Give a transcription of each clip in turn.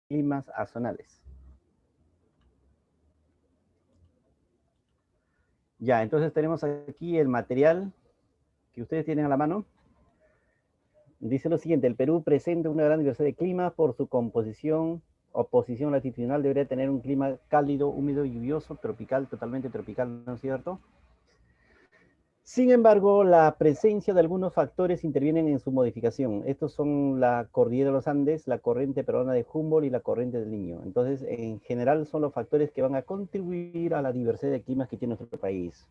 Climas azonales. Ya, entonces tenemos aquí el material que ustedes tienen a la mano. Dice lo siguiente: el Perú presenta una gran diversidad de climas por su composición o posición latitudinal. Debería tener un clima cálido, húmedo, lluvioso, tropical, totalmente tropical, ¿no es cierto? Sin embargo, la presencia de algunos factores intervienen en su modificación. Estos son la cordillera de los Andes, la corriente peruana de Humboldt y la corriente del Niño. Entonces, en general, son los factores que van a contribuir a la diversidad de climas que tiene nuestro país.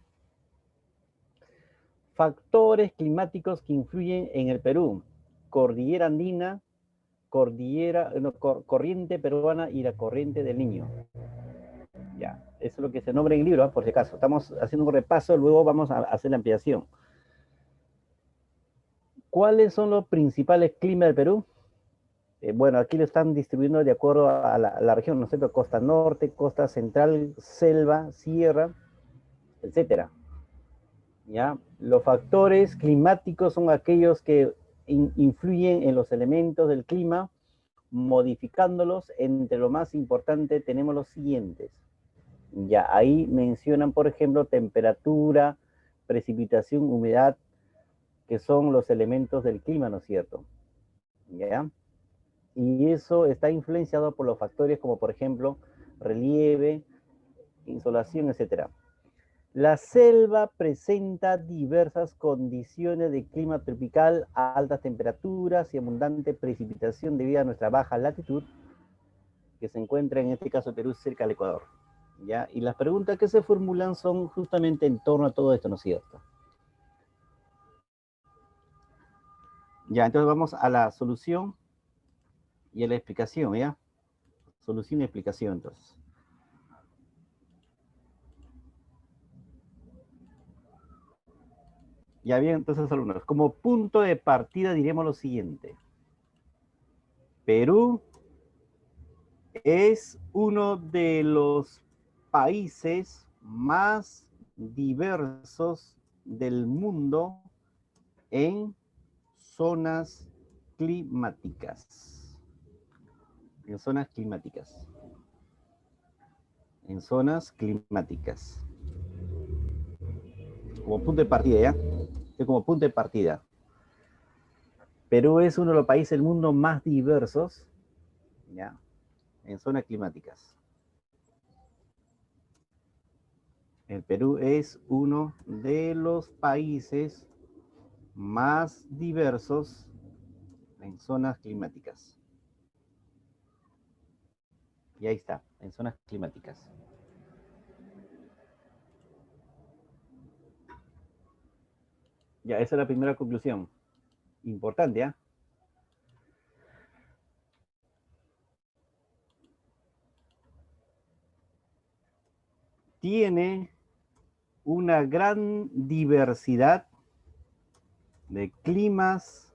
Factores climáticos que influyen en el Perú: cordillera andina, corriente peruana y la corriente del Niño. Ya, eso es lo que se nombra en el libro, por si acaso. Estamos haciendo un repaso, luego vamos a hacer la ampliación. ¿Cuáles son los principales climas del Perú? Bueno, aquí lo están distribuyendo de acuerdo a la región, ¿no es cierto? Costa norte, costa central, selva, sierra, etcétera. ¿Ya? Los factores climáticos son aquellos que influyen en los elementos del clima, modificándolos. Entre lo más importante tenemos los siguientes. Ya, ahí mencionan, por ejemplo, temperatura, precipitación, humedad, que son los elementos del clima, ¿no es cierto? ¿Ya? Y eso está influenciado por los factores como, por ejemplo, relieve, insolación, etc. La selva presenta diversas condiciones de clima tropical, altas temperaturas y abundante precipitación debido a nuestra baja latitud, que se encuentra en este caso Perú cerca del Ecuador. ¿Ya? Y las preguntas que se formulan son justamente en torno a todo esto, ¿no es cierto? Ya, entonces vamos a la solución y a la explicación, ¿ya? Solución y explicación, entonces. Ya bien, entonces, alumnos, como punto de partida diremos lo siguiente. Perú es uno de los países más diversos del mundo en zonas climáticas. En zonas climáticas. En zonas climáticas. Como punto de partida, ¿ya? Como punto de partida. Perú es uno de los países del mundo más diversos, ¿ya? En zonas climáticas. El Perú es uno de los países más diversos en zonas climáticas. Y ahí está, en zonas climáticas. Ya, esa es la primera conclusión. Importante, ¿ah? Tiene una gran diversidad de climas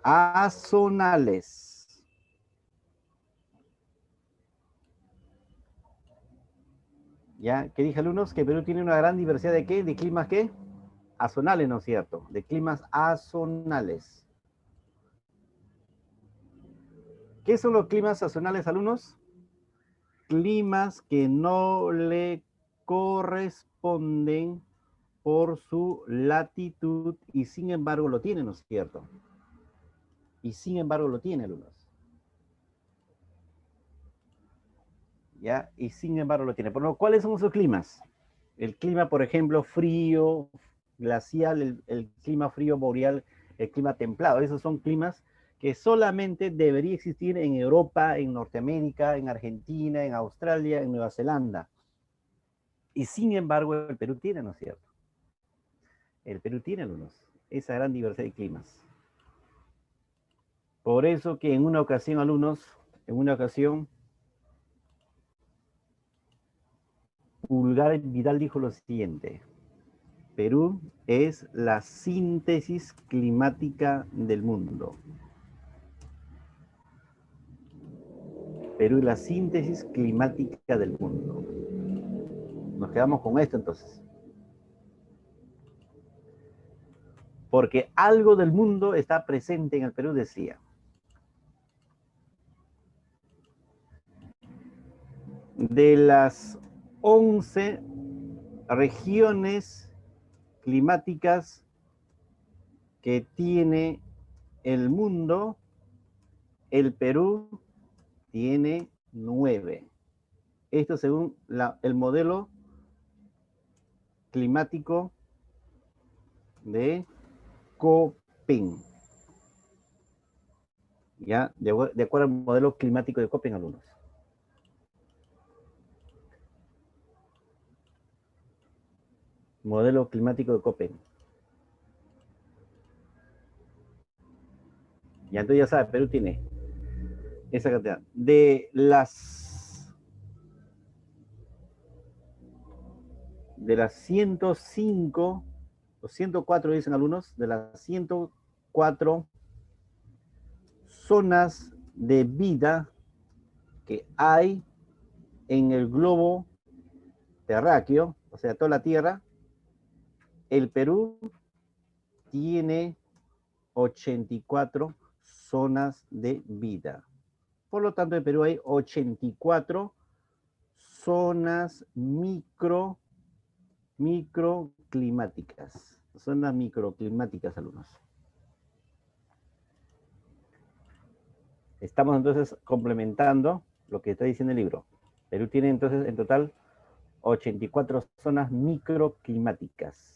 azonales. ¿Ya? ¿Qué dije, alumnos? Que Perú tiene una gran diversidad de ¿qué? ¿De climas qué? Azonales, ¿no es cierto? De climas azonales. ¿Qué son los climas azonales, alumnos? Climas que no le corresponden por su latitud y sin embargo lo tienen, ¿no es cierto? Y sin embargo lo tiene, alumnos. ¿Ya? Y sin embargo lo tiene. Pero, ¿cuáles son esos climas? El clima, por ejemplo, frío, glacial, el clima frío boreal, el clima templado. Esos son climas que solamente debería existir en Europa, en Norteamérica, en Argentina, en Australia, en Nueva Zelanda. Y sin embargo el Perú tiene, ¿no es cierto? El Perú tiene, alumnos, esa gran diversidad de climas. Por eso que en una ocasión, alumnos, en una ocasión, Pulgar Vidal dijo lo siguiente: Perú es la síntesis climática del mundo. Perú es la síntesis climática del mundo. Nos quedamos con esto entonces. Porque algo del mundo está presente en el Perú, decía. de las 11 regiones climáticas que tiene el mundo, el Perú tiene 9. Esto según el modelo climático de Köppen. Ya, de acuerdo al modelo climático de Köppen, alumnos. Modelo climático de Köppen. Ya, entonces ya sabes, Perú tiene esa cantidad. De las 105, o 104 dicen algunos, de las 104 zonas de vida que hay en el globo terráqueo, o sea, toda la Tierra, el Perú tiene 84 zonas de vida. Por lo tanto, en Perú hay 84 zonas microclimáticas. Zonas microclimáticas, alumnos. Estamos entonces complementando lo que está diciendo el libro. Perú tiene entonces en total 84 zonas microclimáticas.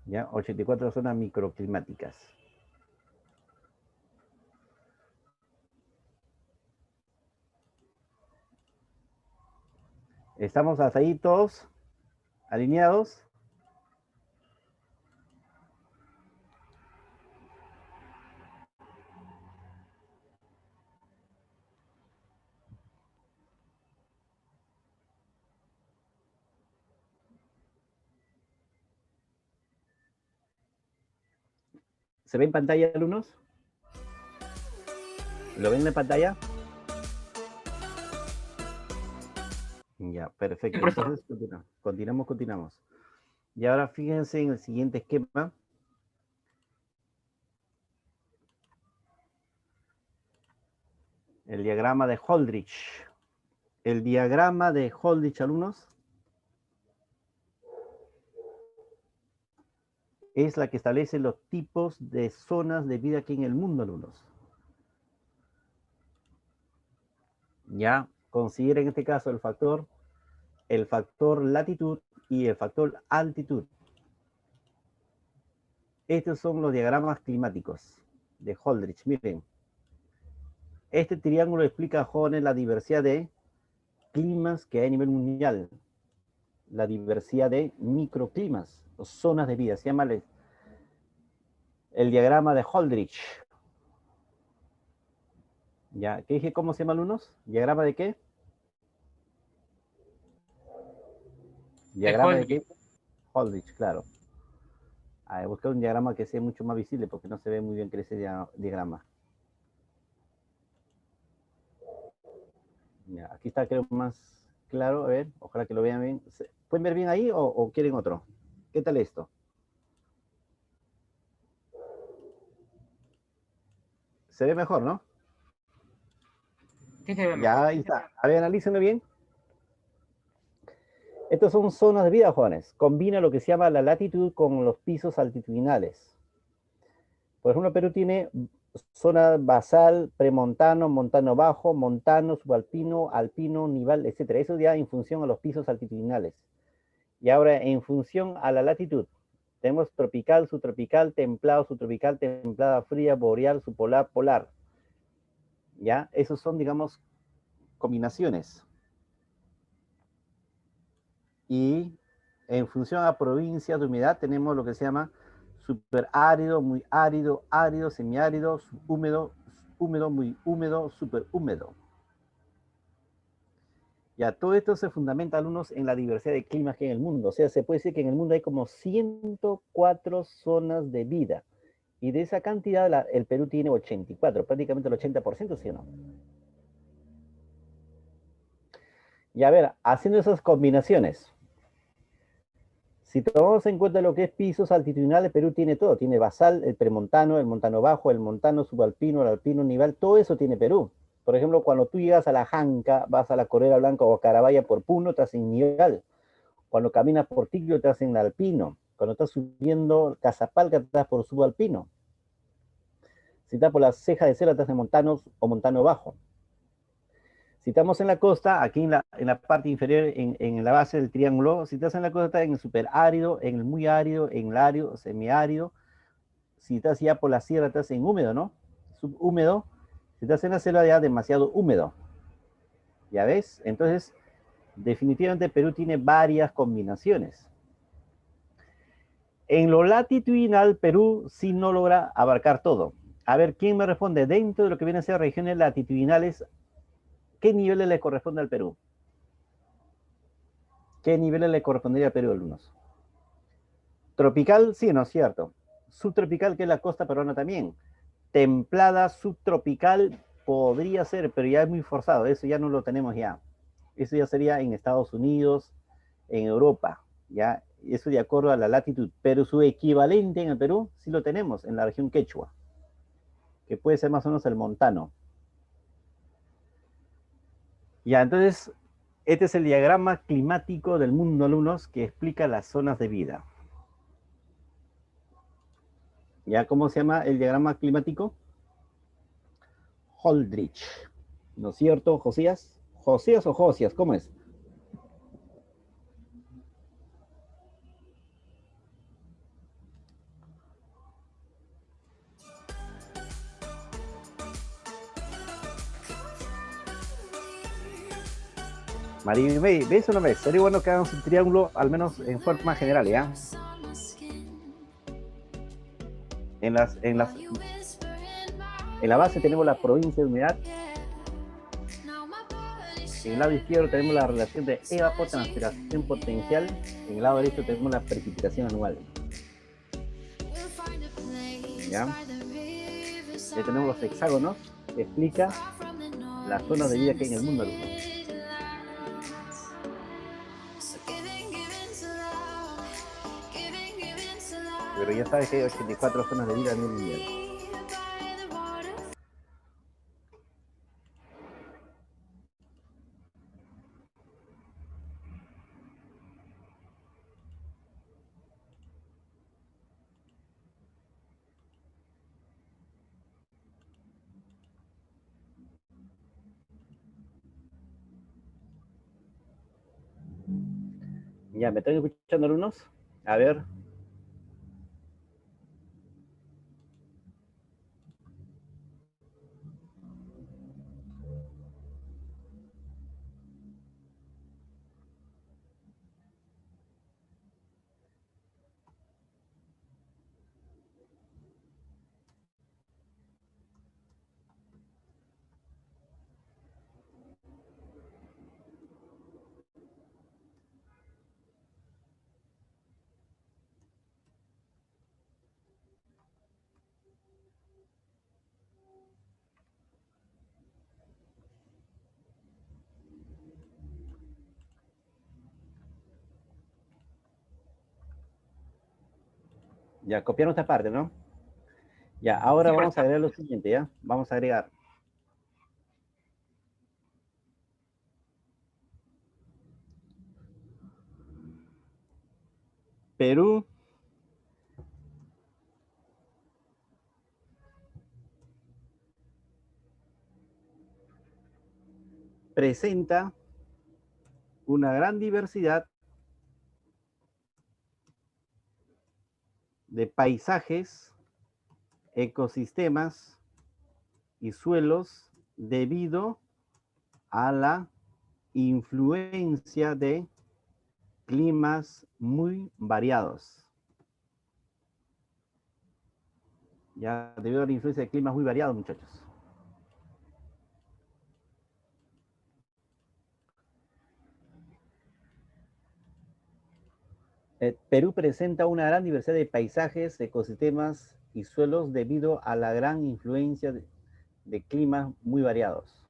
¿Ya? 84 zonas microclimáticas. ¿Estamos hasta ahí todos alineados? ¿Se ve en pantalla, alumnos? ¿Lo ven en pantalla? Ya, perfecto. Entonces, continuamos. Y ahora fíjense en el siguiente esquema. El diagrama de Holdridge. El diagrama de Holdridge, alumnos, es la que establece los tipos de zonas de vida aquí en el mundo, alumnos. Ya, consideren en este caso el factor latitud y el factor altitud. Estos son los diagramas climáticos de Holdridge. Miren, este triángulo explica, jóvenes, la diversidad de climas que hay a nivel mundial, la diversidad de microclimas, o zonas de vida. Se llama el diagrama de Holdridge. Ya, ¿qué dije? ¿Cómo se llama, alumnos? ¿Diagrama de qué? ¿Diagrama de qué? Holdridge, claro. A ver, buscar un diagrama que sea mucho más visible porque no se ve muy bien que ese diagrama. Ya, aquí está, creo, más claro. A ver, ojalá que lo vean bien. ¿Pueden ver bien ahí o quieren otro? ¿Qué tal esto? Se ve mejor, ¿no? Sí, se ve mejor. Ya, ahí está. A ver, analícenme bien. Estas son zonas de vida, jóvenes. Combina lo que se llama la latitud con los pisos altitudinales. Por ejemplo, Perú tiene zona basal, premontano, montano bajo, montano, subalpino, alpino, nival, etc. Eso ya en función a los pisos altitudinales. Y ahora, en función a la latitud, tenemos tropical, subtropical, templado, subtropical, templada, fría, boreal, subpolar, polar. ¿Ya? Esos son, digamos, combinaciones. Y en función a provincias de humedad tenemos lo que se llama superárido, muy árido, árido, semiárido, subhúmedo, húmedo, muy húmedo, superhúmedo. Ya, todo esto se fundamenta, alumnos, en la diversidad de climas que hay en el mundo. O sea, se puede decir que en el mundo hay como 104 zonas de vida. Y de esa cantidad, el Perú tiene 84, prácticamente el 80%, ¿sí o no? Y a ver, haciendo esas combinaciones, Si tomamos en cuenta lo que es pisos altitudinales, Perú tiene todo. Tiene basal, el montano bajo, el montano subalpino, el alpino nival, todo eso tiene Perú. Por ejemplo, cuando tú llegas a la Janca, vas a la Correa Blanca o a Carabaya por Puno, estás en nival. Cuando caminas por Ticlo, estás en alpino. Cuando estás subiendo Casapalca, estás por subalpino. Si estás por la ceja de Selva, estás en montanos o montano bajo. Si estamos en la costa, aquí en la parte inferior, en la base del triángulo, si estás en la costa, estás en el superárido, en el muy árido, en el árido, semiárido. Si estás ya por la sierra, estás en húmedo, ¿no? Subhúmedo. Si estás en la selva, ya demasiado húmedo. ¿Ya ves? Entonces, definitivamente Perú tiene varias combinaciones. En lo latitudinal, Perú sí no logra abarcar todo. A ver, ¿quién me responde? Dentro de lo que vienen a ser regiones latitudinales, ¿qué niveles le corresponde al Perú? ¿Qué niveles le correspondería al Perú, alumnos? Tropical, sí, ¿no es cierto? Subtropical, que es la costa peruana también. Templada, subtropical, podría ser, pero ya es muy forzado, eso ya no lo tenemos ya. Eso ya sería en Estados Unidos, en Europa, ya, eso de acuerdo a la latitud, pero su equivalente en el Perú sí lo tenemos, en la región Quechua, que puede ser más o menos el montano. Ya, entonces, este es el diagrama climático del mundo, alumnos, que explica las zonas de vida. ¿Ya cómo se llama el diagrama climático? Holdrich. ¿No es cierto, Josías? ¿Josías o Josías? ¿Cómo es? Maribel, ¿ves o no ves? Sería bueno que hagamos un triángulo, al menos en forma general, ¿ya? En, en la base tenemos la provincia de humedad. En el lado izquierdo tenemos la relación de evapotranspiración potencial. En el lado derecho tenemos la precipitación anual. ¿Ya? Ya tenemos los hexágonos que explica las zonas de vida que hay en el mundo, alumnos. Pero ya sabes que hay 84 zonas de vida a nivel mundial. Ya, ¿me están escuchando, alumnos? A ver. Ya, copiaron esta parte, ¿no? Ya, ahora vamos a agregar lo siguiente, ¿ya? Vamos a agregar Perú presenta una gran diversidad de paisajes, ecosistemas y suelos debido a la influencia de climas muy variados. Ya, debido a la influencia de climas muy variados, muchachos. Perú presenta una gran diversidad de paisajes, ecosistemas y suelos debido a la gran influencia de climas muy variados.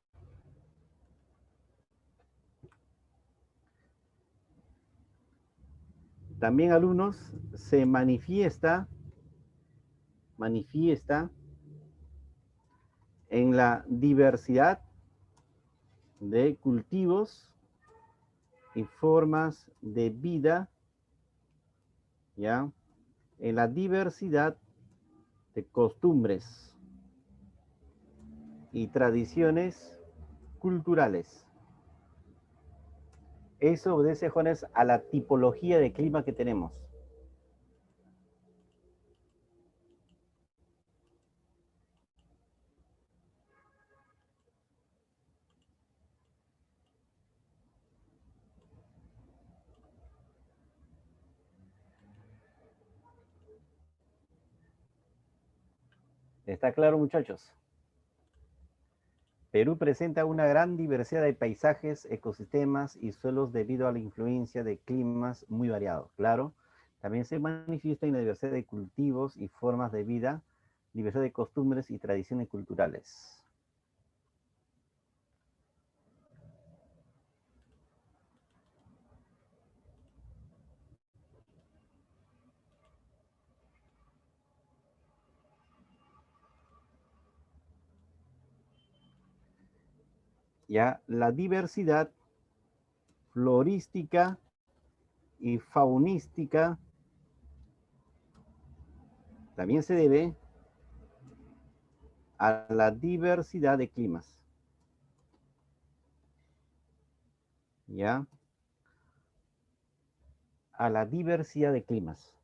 También, alumnos, se manifiesta en la diversidad de cultivos y formas de vida, ¿ya? En la diversidad de costumbres y tradiciones culturales. Eso obedece, jóvenes, a la tipología de clima que tenemos. ¿Está claro, muchachos? Perú presenta una gran diversidad de paisajes, ecosistemas y suelos debido a la influencia de climas muy variados. Claro, también se manifiesta en la diversidad de cultivos y formas de vida, diversidad de costumbres y tradiciones culturales. Ya, la diversidad florística y faunística también se debe a la diversidad de climas. ¿Ya? A la diversidad de climas.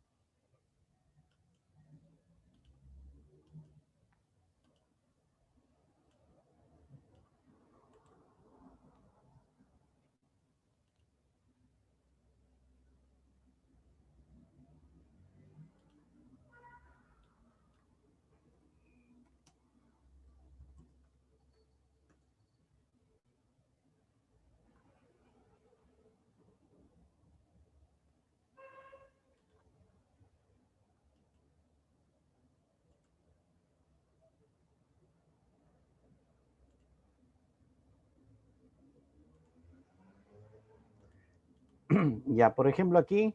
Ya, por ejemplo, aquí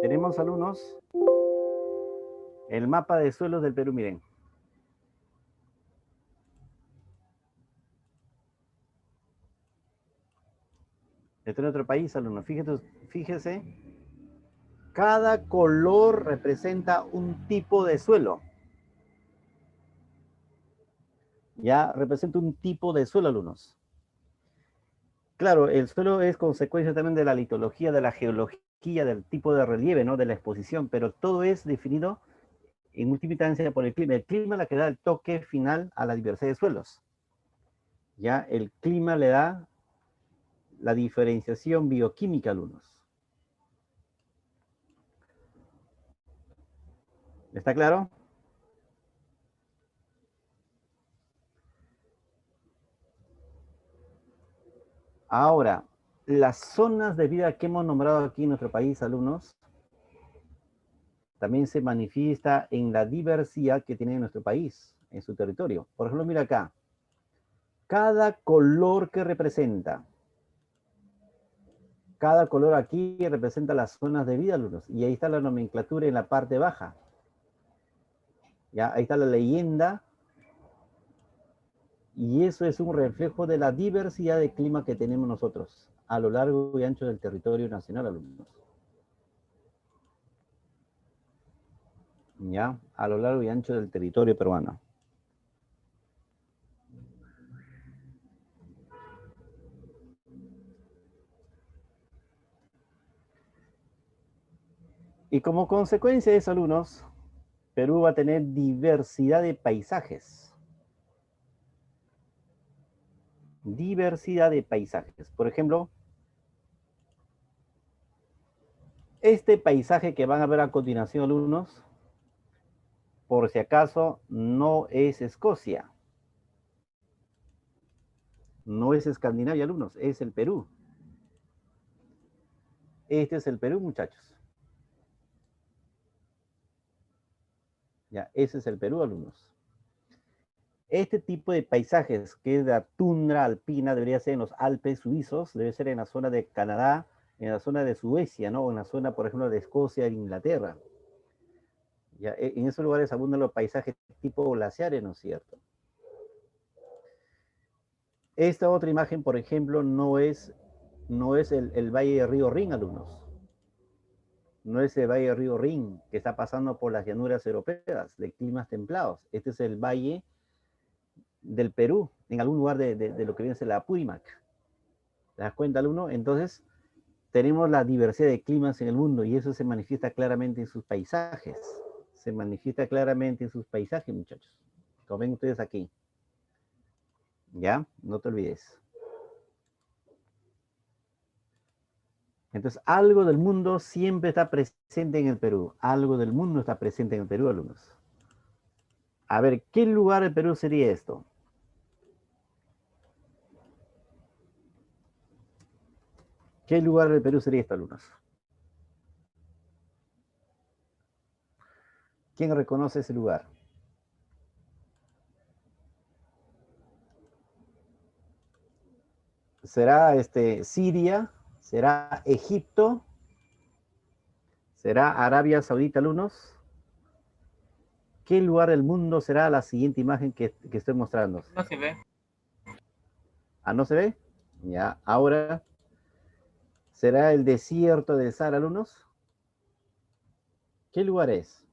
tenemos, alumnos, el mapa de suelos del Perú, miren. Este es otro país, alumnos. Fíjese, cada color representa un tipo de suelo. Ya, representa un tipo de suelo, alumnos. Claro, el suelo es consecuencia también de la litología, de la geología, del tipo de relieve, ¿no? De la exposición, pero todo es definido en última instancia por el clima. El clima es la que da el toque final a la diversidad de suelos. Ya, el clima le da la diferenciación bioquímica, alumnos. ¿Está claro? Ahora, las zonas de vida que hemos nombrado aquí en nuestro país, alumnos, también se manifiesta en la diversidad que tiene nuestro país, en su territorio. Por ejemplo, mira acá, cada color que representa, cada color aquí representa las zonas de vida, alumnos, y ahí está la nomenclatura en la parte baja. Ya, ahí está la leyenda, y eso es un reflejo de la diversidad de clima que tenemos nosotros a lo largo y ancho del territorio nacional, alumnos. Ya, a lo largo y ancho del territorio peruano. Y como consecuencia de eso, alumnos, Perú va a tener diversidad de paisajes. Diversidad de paisajes. Por ejemplo, este paisaje que van a ver a continuación, alumnos, por si acaso, no es Escocia. No es Escandinavia, alumnos, es el Perú. Este es el Perú, muchachos. Ya, ese es el Perú, alumnos. Este tipo de paisajes, que es la tundra alpina, debería ser en los Alpes suizos, debe ser en la zona de Canadá en la zona de Suecia, ¿no? O en la zona, por ejemplo, de Escocia, de Inglaterra. Ya, en esos lugares abundan los paisajes tipo glaciares, ¿no es cierto? Esta otra imagen, por ejemplo, no es el valle de Río Rin, alumnos. No es el valle de Río Rin que está pasando por las llanuras europeas de climas templados. Este es el valle del Perú, en algún lugar de lo que viene a ser la Apurímac. ¿Te das cuenta, alumno? Entonces, tenemos la diversidad de climas en el mundo y eso se manifiesta claramente en sus paisajes. Se manifiesta claramente en sus paisajes, muchachos. Como ven ustedes aquí. ¿Ya? No te olvides. Entonces, algo del mundo siempre está presente en el Perú. Algo del mundo está presente en el Perú, alumnos. A ver, ¿qué lugar del Perú sería esto? ¿Qué lugar del Perú sería esto, alumnos? ¿Quién reconoce ese lugar? ¿Será Siria? ¿Será Egipto? ¿Será Arabia Saudita, alumnos? ¿Qué lugar del mundo será la siguiente imagen que estoy mostrando? No se ve. ¿Ah, no se ve? Ya, ahora, ¿será el desierto del Sahara, alumnos? ¿Qué lugar es?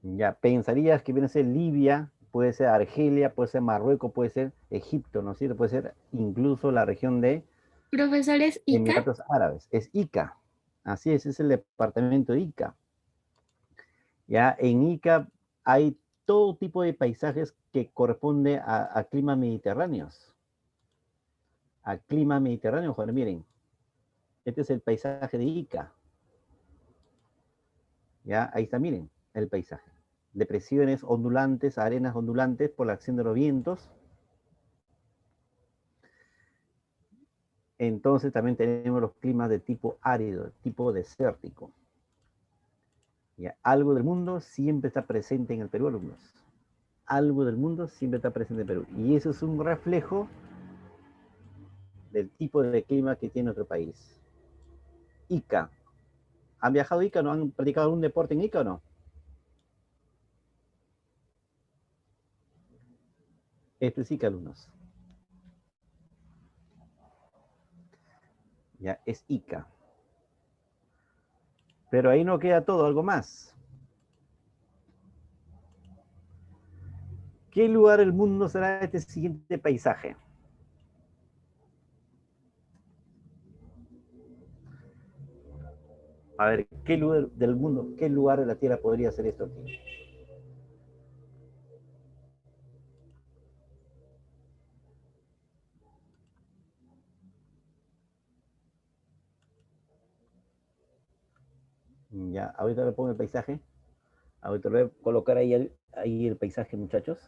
Ya, pensarías que viene a ser Libia, puede ser Argelia, puede ser Marruecos, puede ser Egipto, ¿no es cierto? Puede ser incluso la región de Profesores Ica. Emiratos Árabes. Es Ica. Así es el departamento de Ica. Ya, en Ica hay todo tipo de paisajes que corresponde a climas mediterráneos. A clima mediterráneo, joder, miren. Este es el paisaje de Ica. Ya, ahí está, miren, el paisaje. Depresiones ondulantes, arenas ondulantes por la acción de los vientos. Entonces también tenemos los climas de tipo árido, tipo desértico. ¿Ya? Algo del mundo siempre está presente en el Perú, alumnos. Algo del mundo siempre está presente en el Perú. Y eso es un reflejo del tipo de clima que tiene nuestro país. Ica. ¿Han viajado a Ica? ¿No han practicado algún deporte en Ica o no? Este es Ica, alumnos. Ya, es Ica. Pero ahí no queda todo, algo más. ¿Qué lugar del mundo será este siguiente paisaje? A ver, ¿qué lugar del mundo, qué lugar de la Tierra podría ser esto aquí? Ya, ahorita le pongo el paisaje. Ahorita lo voy a colocar ahí el paisaje, muchachos.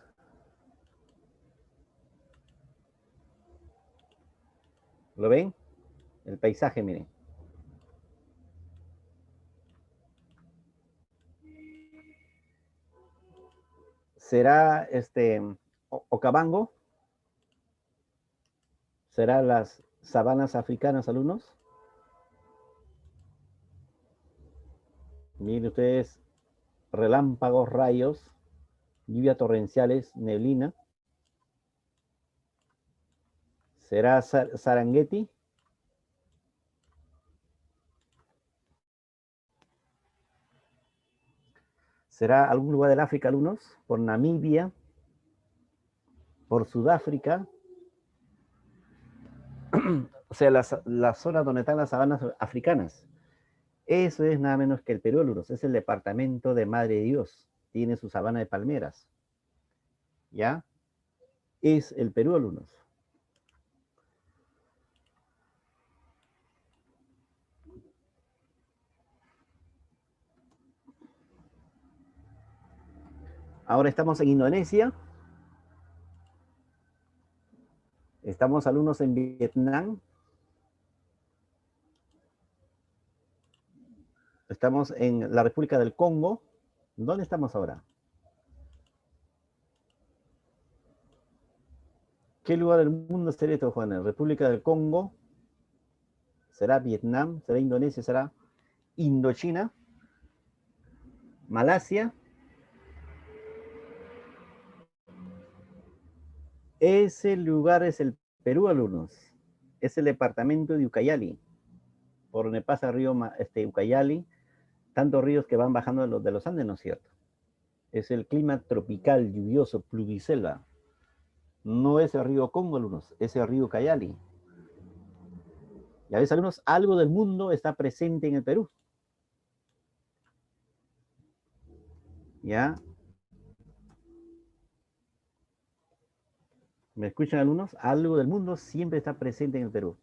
¿Lo ven? El paisaje, miren. ¿Será Okavango? ¿Será las sabanas africanas, alumnos? Miren ustedes, relámpagos, rayos, lluvia torrenciales, neblina. ¿Será Sarangeti? ¿Será algún lugar del África, alumnos? ¿Por Namibia? ¿Por Sudáfrica? O sea, la zona donde están las sabanas africanas. Eso es nada menos que el Perú, alumnos. Es el departamento de Madre de Dios. Tiene su sabana de palmeras. ¿Ya? Es el Perú, alumnos. Ahora estamos en Indonesia. Estamos alumnos en Vietnam. Estamos en la República del Congo. ¿Dónde estamos ahora? ¿Qué lugar del mundo sería esto, Juan? ¿República del Congo? ¿Será Vietnam? ¿Será Indonesia? ¿Será Indochina? ¿Malasia? Ese lugar es el Perú, alumnos. Es el departamento de Ucayali, por donde pasa el río Ucayali, tantos ríos que van bajando de los Andes, ¿no es cierto? Es el clima tropical, lluvioso, pluviselva. No es el río Congo, alumnos, es el río Ucayali. Y a veces, alumnos, algo del mundo está presente en el Perú. ¿Ya? ¿Me escuchan, alumnos? Algo del mundo siempre está presente en el Perú.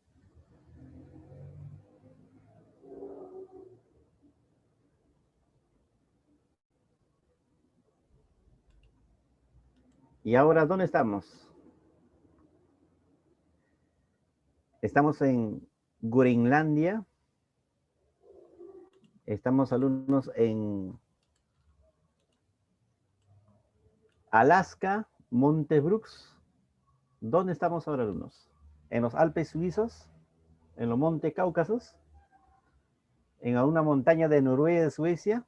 Y ahora, ¿dónde estamos? Estamos en Groenlandia. Estamos, alumnos, en Alaska, Montes Brooks. ¿Dónde estamos ahora, alumnos? ¿En los Alpes suizos? ¿En los Montes Cáucasos? ¿En alguna montaña de Noruega, de Suecia?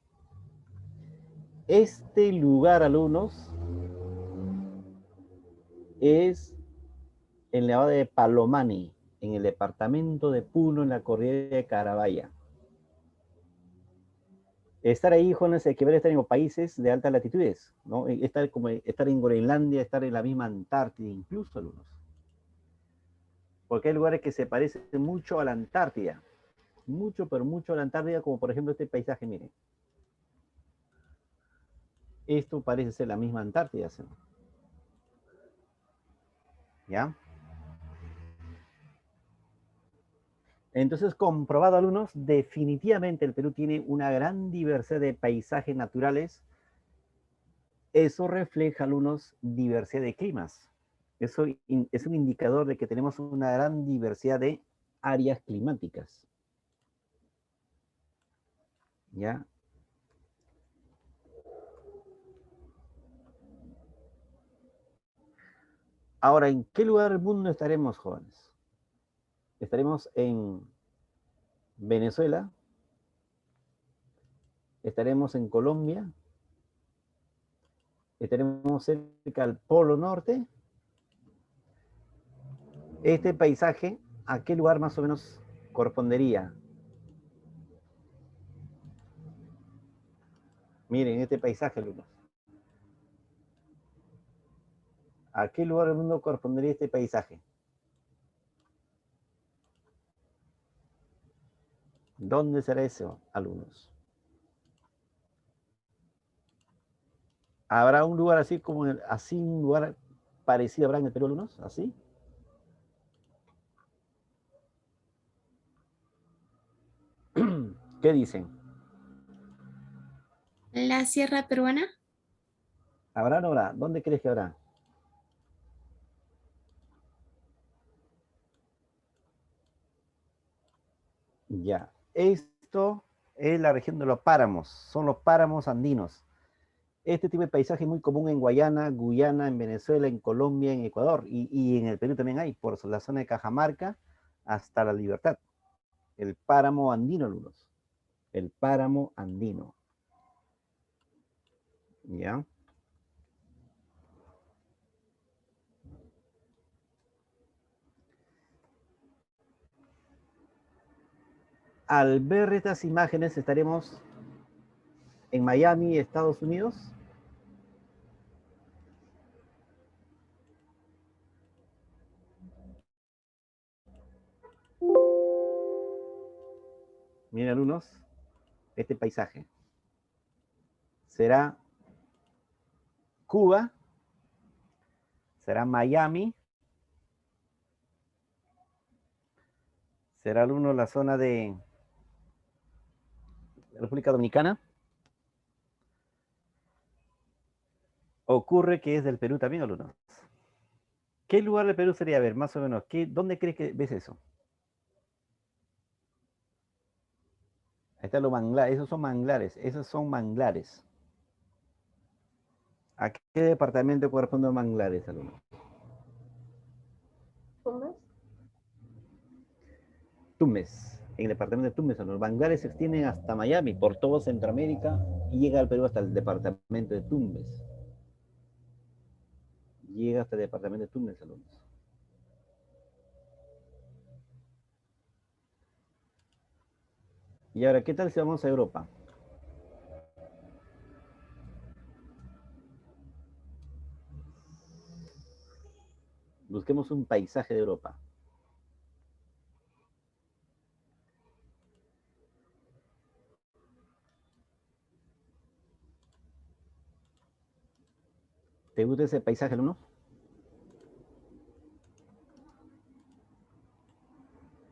Este lugar, alumnos, es en la de Palomani, en el departamento de Puno, en la cordillera de Carabaya. Estar ahí, jóvenes, equivale a estar en países de altas latitudes, ¿no? Estar en Groenlandia, estar en la misma Antártida, incluso, alumnos. Porque hay lugares que se parecen mucho a la Antártida. Mucho, pero mucho a la Antártida, como por ejemplo este paisaje, miren. Esto parece ser la misma Antártida, ¿sí? ¿Ya? Entonces, comprobado, alumnos, definitivamente el Perú tiene una gran diversidad de paisajes naturales. Eso refleja, alumnos, diversidad de climas. Eso es un indicador de que tenemos una gran diversidad de áreas climáticas. ¿Ya? Ahora, ¿en qué lugar del mundo estaremos, jóvenes? Estaremos en Venezuela, estaremos en Colombia, estaremos cerca al Polo Norte. Este paisaje, ¿a qué lugar más o menos correspondería? Miren, este paisaje, alumnos. ¿A qué lugar del mundo correspondería este paisaje? ¿Dónde será eso, alumnos? ¿Habrá un lugar así como así un lugar parecido habrá en el Perú, alumnos? ¿Así? ¿Qué dicen? La Sierra Peruana. ¿Habrá o no habrá? ¿Dónde crees que habrá? Ya. Esto es la región de los páramos. Son los páramos andinos. Este tipo de paisaje es muy común en Guayana, Guyana, en Venezuela, en Colombia, en Ecuador y en el Perú también hay, por la zona de Cajamarca hasta La Libertad. El páramo andino, alumnos. El páramo andino. ¿Ya? Al ver estas imágenes estaremos en Miami, Estados Unidos. Miren, alumnos, este paisaje. ¿Será Cuba? ¿Será Miami? ¿Será, alumnos, la zona de República Dominicana? Ocurre que es del Perú también, alumnos. ¿Qué lugar del Perú sería? A ver, más o menos, ¿dónde crees que ves eso? Ahí están los manglares, esos son manglares. ¿A qué departamento corresponde manglares, alumnos? Tumbes. Tumbes, en el departamento de Tumbes. Los manglares se extienden hasta Miami, por todo Centroamérica, y llega al Perú hasta el departamento de Tumbes. Llega hasta el departamento de Tumbes, alumnos. Y ahora, ¿qué tal si vamos a Europa? Busquemos un paisaje de Europa. ¿Te gusta ese paisaje, alumno?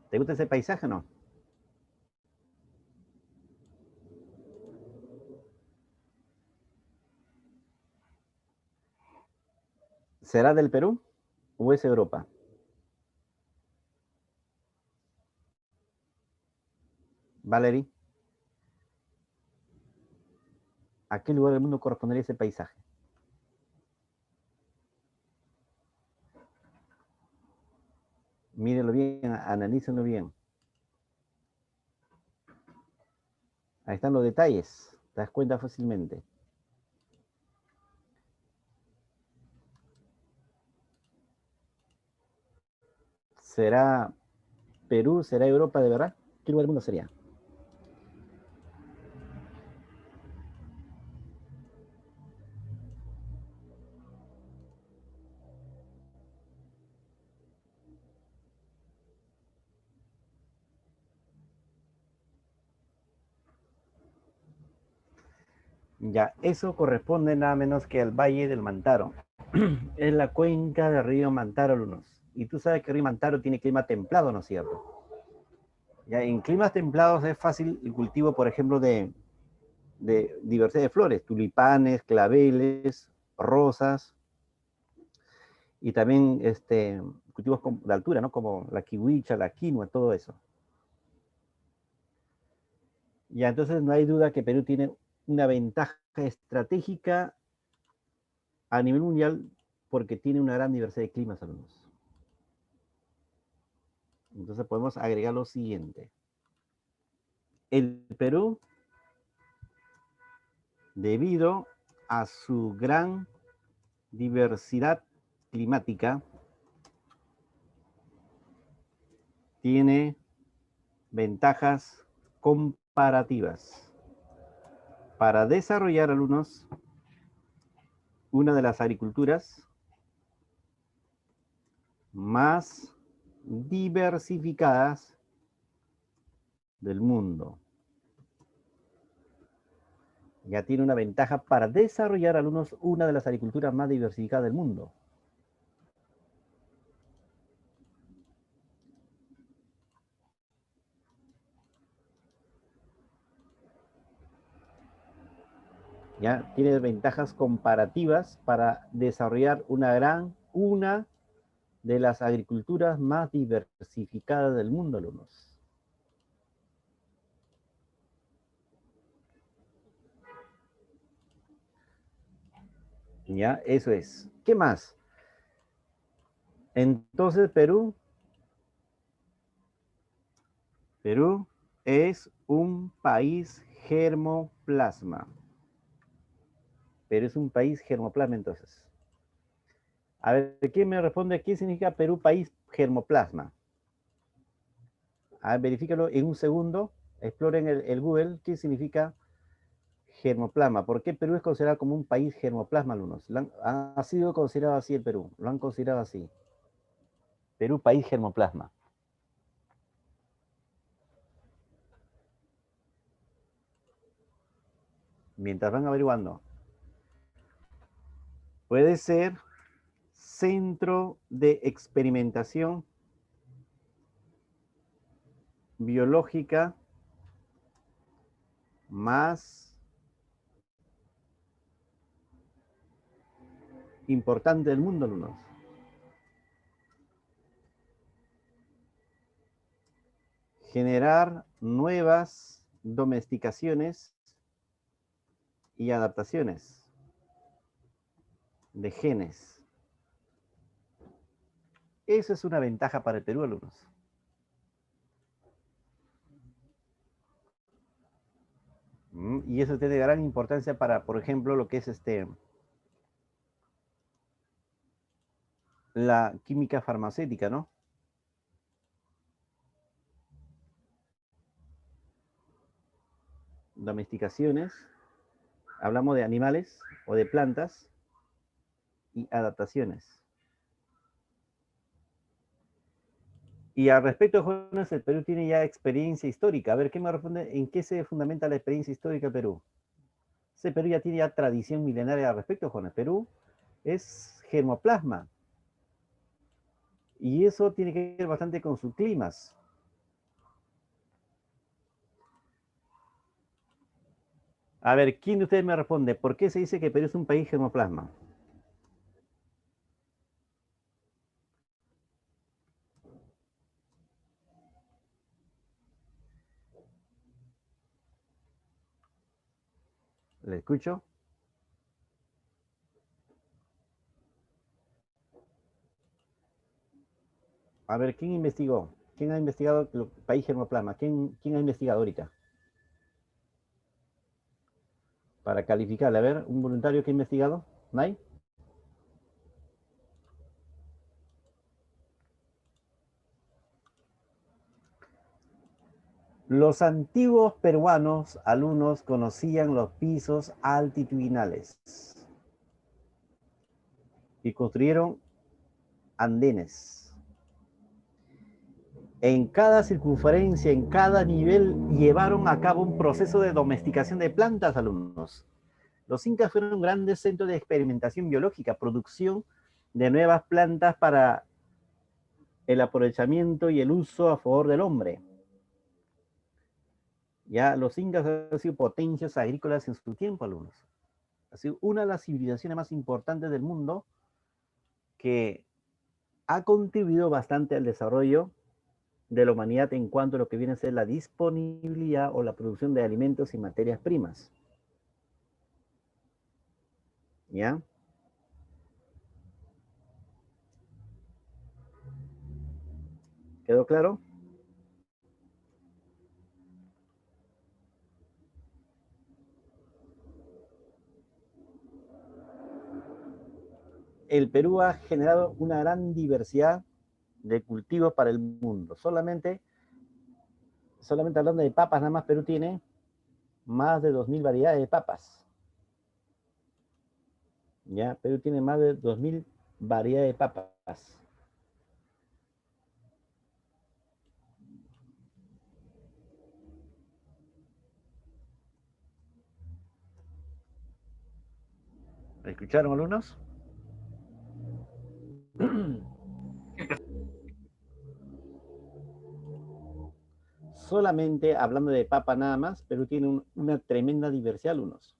¿Te gusta ese paisaje o no? ¿Será del Perú o es Europa? Valerie, ¿a qué lugar del mundo correspondería ese paisaje? Mírenlo bien, analícenlo bien. Ahí están los detalles, te das cuenta fácilmente. ¿Será Perú? ¿Será Europa de verdad? ¿Qué lugar del mundo sería? Ya, eso corresponde nada menos que al Valle del Mantaro. Es la cuenca del río Mantaro, alumnos. Y tú sabes que el río Mantaro tiene clima templado, ¿no es cierto? Ya, en climas templados es fácil el cultivo, por ejemplo, de diversidad de flores, tulipanes, claveles, rosas, y también cultivos de altura, ¿no? Como la kiwicha, la quinoa, todo eso. Ya, entonces no hay duda que Perú tiene una ventaja estratégica a nivel mundial porque tiene una gran diversidad de climas, alumnos. Entonces podemos agregar lo siguiente. El Perú, debido a su gran diversidad climática, tiene ventajas comparativas para desarrollar, alumnos, una de las agriculturas más diversificadas del mundo. Ya tiene una ventaja para desarrollar, alumnos, una de las agriculturas más diversificadas del mundo. Ya tiene ventajas comparativas para desarrollar una de las agriculturas más diversificadas del mundo, alumnos. Ya, eso es. ¿Qué más? Entonces, Perú es un país germoplasma. Perú es un país germoplasma, entonces. A ver, ¿quién me responde? ¿Qué significa Perú país germoplasma? A ver, verifícalo en un segundo. Exploren el Google. ¿Qué significa germoplasma? ¿Por qué Perú es considerado como un país germoplasma, alumnos? Ha sido considerado así el Perú. Lo han considerado así. Perú país germoplasma. Mientras van averiguando. Puede ser centro de experimentación biológica más importante del mundo, alumnos. Generar nuevas domesticaciones y adaptaciones de genes. Eso es una ventaja para el Perú, alumnos. Y eso tiene gran importancia para, por ejemplo, lo que es la química farmacéutica, ¿no? Domesticaciones, hablamos de animales o de plantas y adaptaciones. Y al respecto, jóvenes, el Perú tiene ya experiencia histórica. A ver, ¿qué me responde? ¿En qué se fundamenta la experiencia histórica del Perú? Ese Perú ya tiene ya tradición milenaria al respecto, jóvenes. Perú es germoplasma. Y eso tiene que ver bastante con sus climas. A ver, ¿quién de ustedes me responde? ¿Por qué se dice que Perú es un país germoplasma? ¿Le escucho? A ver, ¿quién investigó? ¿Quién ha investigado el país germoplasma? ¿Quién ha investigado ahorita? Para calificarle. A ver, un voluntario que ha investigado. ¿No hay? Los antiguos peruanos alumnos conocían los pisos altitudinales y construyeron andenes. En cada circunferencia, en cada nivel, llevaron a cabo un proceso de domesticación de plantas, alumnos. Los incas fueron grandes centros de experimentación biológica, producción de nuevas plantas para el aprovechamiento y el uso a favor del hombre. Ya los incas han sido potencias agrícolas en su tiempo, alumnos. Ha sido una de las civilizaciones más importantes del mundo que ha contribuido bastante al desarrollo de la humanidad en cuanto a lo que viene a ser la disponibilidad o la producción de alimentos y materias primas. ¿Ya? ¿Quedó claro? El Perú ha generado una gran diversidad de cultivos para el mundo. Solamente hablando de papas, nada más Perú tiene más de 2000 variedades de papas. ¿Ya? Perú tiene más de 2000 variedades de papas. ¿Escucharon, alumnos? Solamente hablando de papa nada más, Perú tiene una tremenda diversidad, alumnos.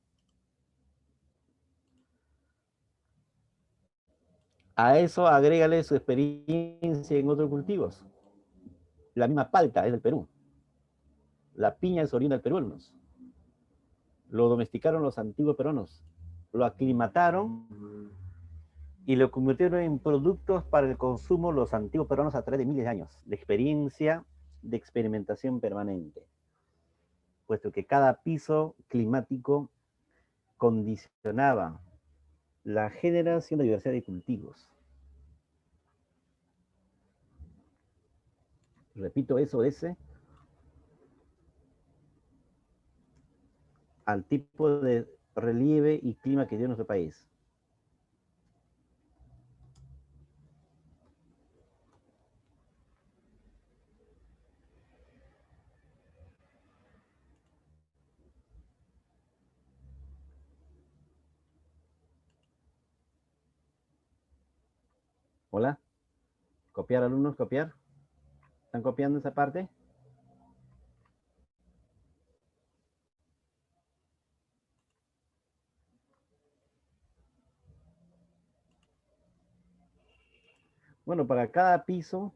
A eso agrégale su experiencia en otros cultivos. La misma palta es del Perú. La piña es oriunda del Perú, alumnos. Lo domesticaron los antiguos peruanos. Lo aclimataron y lo convirtieron en productos para el consumo los antiguos peruanos a través de miles de años de experiencia, de experimentación permanente, puesto que cada piso climático condicionaba la generación de diversidad de cultivos. Repito, eso ese al tipo de relieve y clima que tiene nuestro país. Hola, copiar alumnos, copiar. ¿Están copiando esa parte? Bueno, para cada piso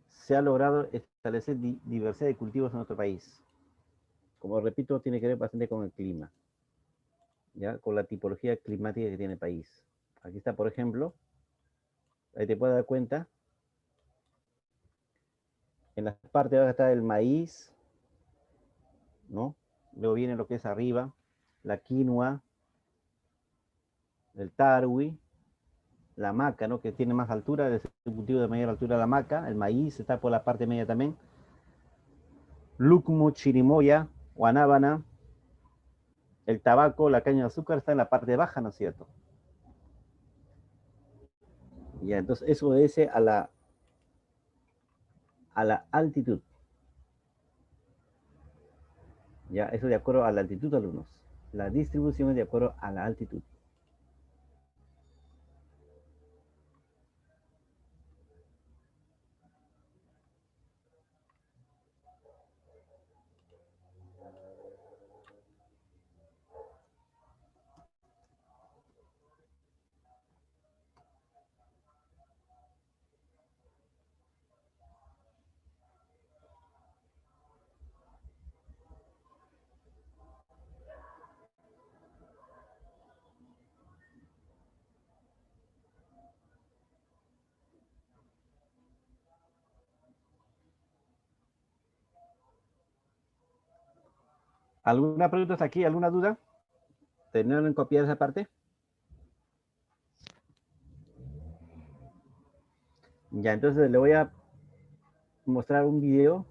se ha logrado establecer diversidad de cultivos en nuestro país. Como repito, tiene que ver bastante con el clima, ¿ya? Con la tipología climática que tiene el país. Aquí está, por ejemplo, Ahí te puedes dar cuenta. En la parte de abajo está el maíz, ¿no? Luego viene lo que es arriba, la quinoa, el tarwi, la maca, ¿no? Que tiene más altura, es el cultivo de mayor altura la maca, el maíz está por la parte media también. Lucmo, chirimoya, guanábana, el tabaco, la caña de azúcar está en la parte baja, ¿no es cierto? Ya, entonces eso obedece a la altitud. Ya, eso de acuerdo a la altitud, alumnos. La distribución es de acuerdo a la altitud. ¿Alguna pregunta hasta aquí? ¿Alguna duda? ¿Terminaron en copiar esa parte? Ya, entonces le voy a mostrar un video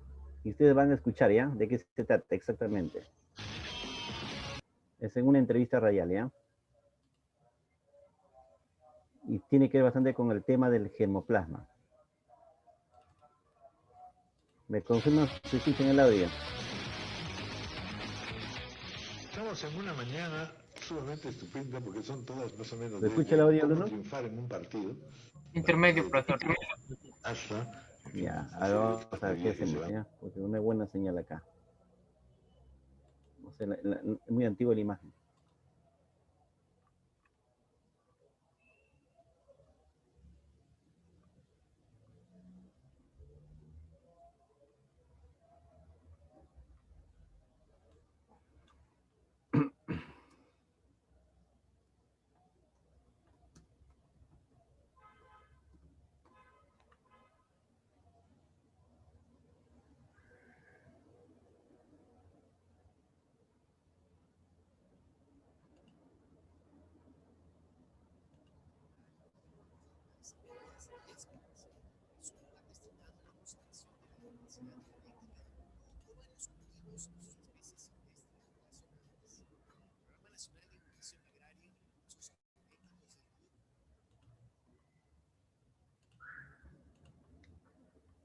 y ustedes van a escuchar, ¿ya? ¿De qué se trata exactamente? Es en una entrevista radial, ¿ya? Y tiene que ver bastante con el tema del germoplasma. ¿Me confirman si escuchan el audio? Estamos en una mañana sumamente estupenda porque son todas más o menos ¿Me escucha el audio, Bruno? triunfar en un partido. Intermedio, profesor. Hasta. Ya, ahora vamos a ver qué hacemos, ¿ya? Porque no hay buena señal acá. O sea, es muy antigua la imagen.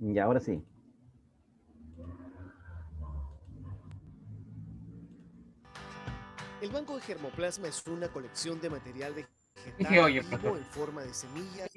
Y ahora sí. El banco de germoplasma es una colección de material Dije, oye, vegetal profesor. vivo en forma de semillas.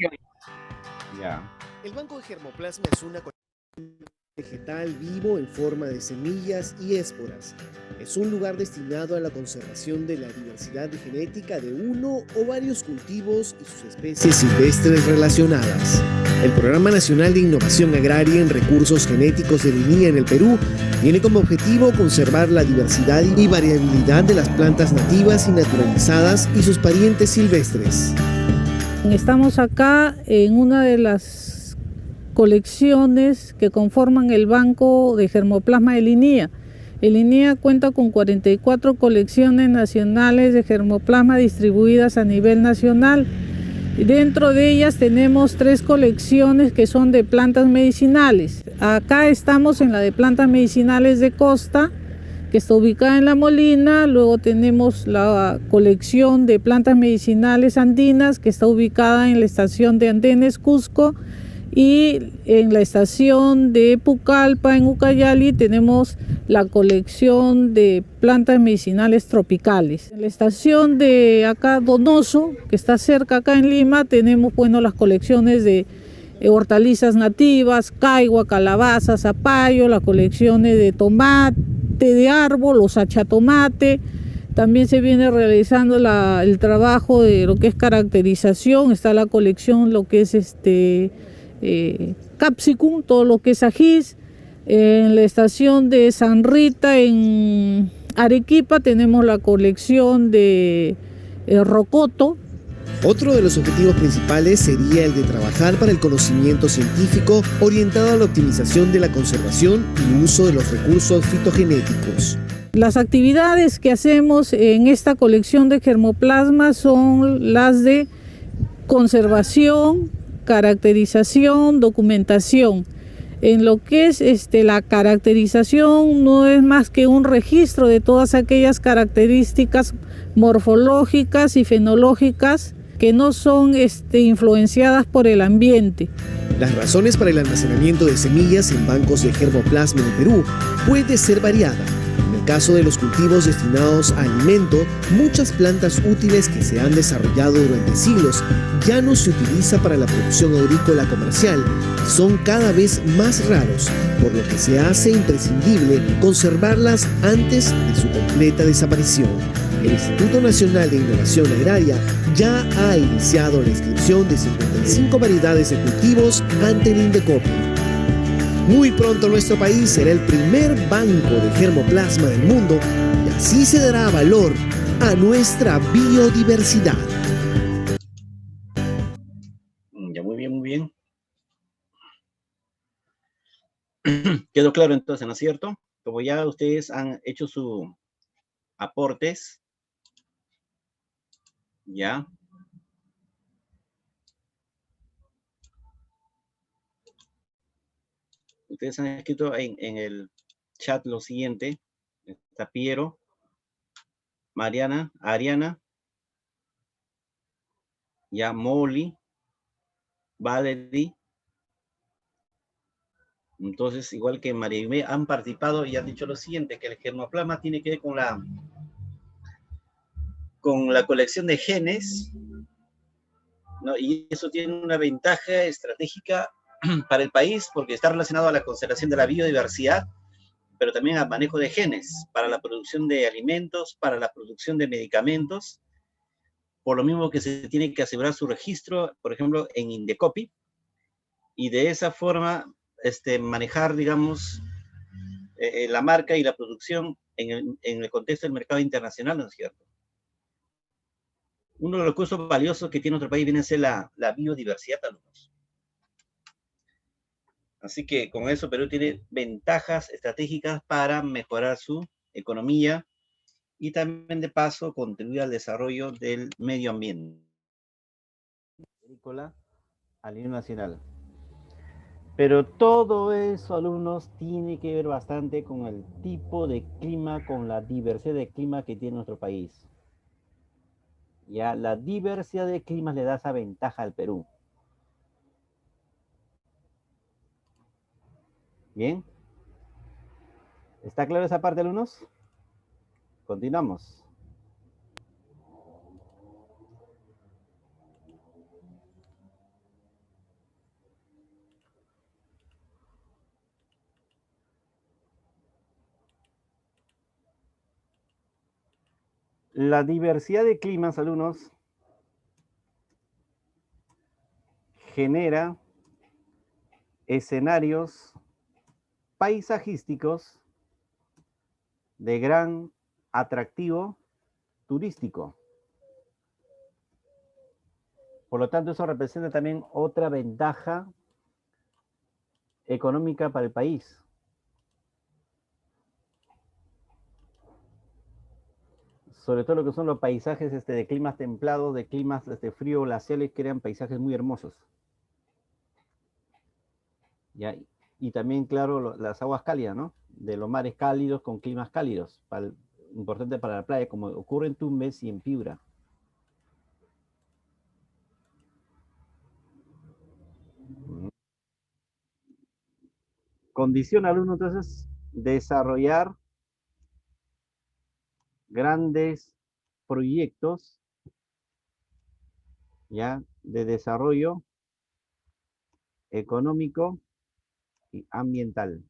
Ya. El banco de germoplasma es una colección vegetal vivo en forma de semillas y esporas. Es un lugar destinado a la conservación de la diversidad genética de uno o varios cultivos y sus especies silvestres relacionadas. El Programa Nacional de Innovación Agraria en Recursos Genéticos del INIA en el Perú tiene como objetivo conservar la diversidad y variabilidad de las plantas nativas y naturalizadas y sus parientes silvestres. Estamos acá en una de las colecciones que conforman el Banco de Germoplasma del INIA. El INIA cuenta con 44 colecciones nacionales de germoplasma distribuidas a nivel nacional. Dentro de ellas tenemos 3 colecciones que son de plantas medicinales. Acá estamos en la de plantas medicinales de Costa, que está ubicada en La Molina. Luego tenemos la colección de plantas medicinales andinas, que está ubicada en la estación de Andenes, Cusco. Y en la estación de Pucallpa, en Ucayali, tenemos la colección de plantas medicinales tropicales. En la estación de acá, Donoso, que está cerca acá en Lima, tenemos las colecciones de hortalizas nativas, caigua, calabaza, zapallo, las colecciones de tomate de árbol, los achatomate. También se viene realizando el trabajo de lo que es caracterización. Está la colección, lo que es capsicum, todo lo que es ajís. En la estación de San Rita, en Arequipa, tenemos la colección de rocoto, Otro de los objetivos principales sería el de trabajar para el conocimiento científico orientado a la optimización de la conservación y uso de los recursos fitogenéticos. Las actividades que hacemos en esta colección de germoplasma son las de conservación, caracterización, documentación. En lo que es la caracterización, no es más que un registro de todas aquellas características morfológicas y fenológicas que no son influenciadas por el ambiente. Las razones para el almacenamiento de semillas en bancos de germoplasma en el Perú puede ser variada. En el caso de los cultivos destinados a alimento, muchas plantas útiles que se han desarrollado durante siglos ya no se utiliza para la producción agrícola comercial y son cada vez más raros, por lo que se hace imprescindible conservarlas antes de su completa desaparición. El Instituto Nacional de Innovación Agraria ya ha iniciado la inscripción de 55 variedades de cultivos ante el INDECOPI. Muy pronto nuestro país será el primer banco de germoplasma del mundo y así se dará valor a nuestra biodiversidad. Ya, muy bien, muy bien. Quedó claro entonces, ¿no es cierto? Como ya ustedes han hecho sus aportes, ya. Ustedes han escrito en el chat lo siguiente. Está Piero, Mariana, Ariana, ya Molly, Valerie. Entonces, igual que María Aimee, han participado y han dicho lo siguiente, que el germoplasma tiene que ver con la colección de genes, ¿no? Y eso tiene una ventaja estratégica para el país porque está relacionado a la conservación de la biodiversidad, pero también al manejo de genes para la producción de alimentos, para la producción de medicamentos, por lo mismo que se tiene que asegurar su registro, por ejemplo, en INDECOPI, y de esa forma manejar, digamos, la marca y la producción en el contexto del mercado internacional, ¿no es cierto? Uno de los recursos valiosos que tiene nuestro país viene a ser la biodiversidad, alumnos. Así que con eso Perú tiene ventajas estratégicas para mejorar su economía y también de paso contribuir al desarrollo del medio ambiente agrícola a nivel nacional. Pero todo eso, alumnos, tiene que ver bastante con el tipo de clima, con la diversidad de clima que tiene nuestro país. Ya, la diversidad de climas le da esa ventaja al Perú. Bien. ¿Está claro esa parte, alumnos? Continuamos. La diversidad de climas, alumnos, genera escenarios paisajísticos de gran atractivo turístico. Por lo tanto, eso representa también otra ventaja económica para el país. Sobre todo lo que son los paisajes de climas templados, de climas frío glaciales, crean paisajes muy hermosos. ¿Ya? Y también, claro, las aguas cálidas, ¿no? De los mares cálidos con climas cálidos, importante para la playa, como ocurre en Tumbes y en Piura. Condiciona al uno, entonces, desarrollar grandes proyectos, ¿ya? De desarrollo económico y ambiental.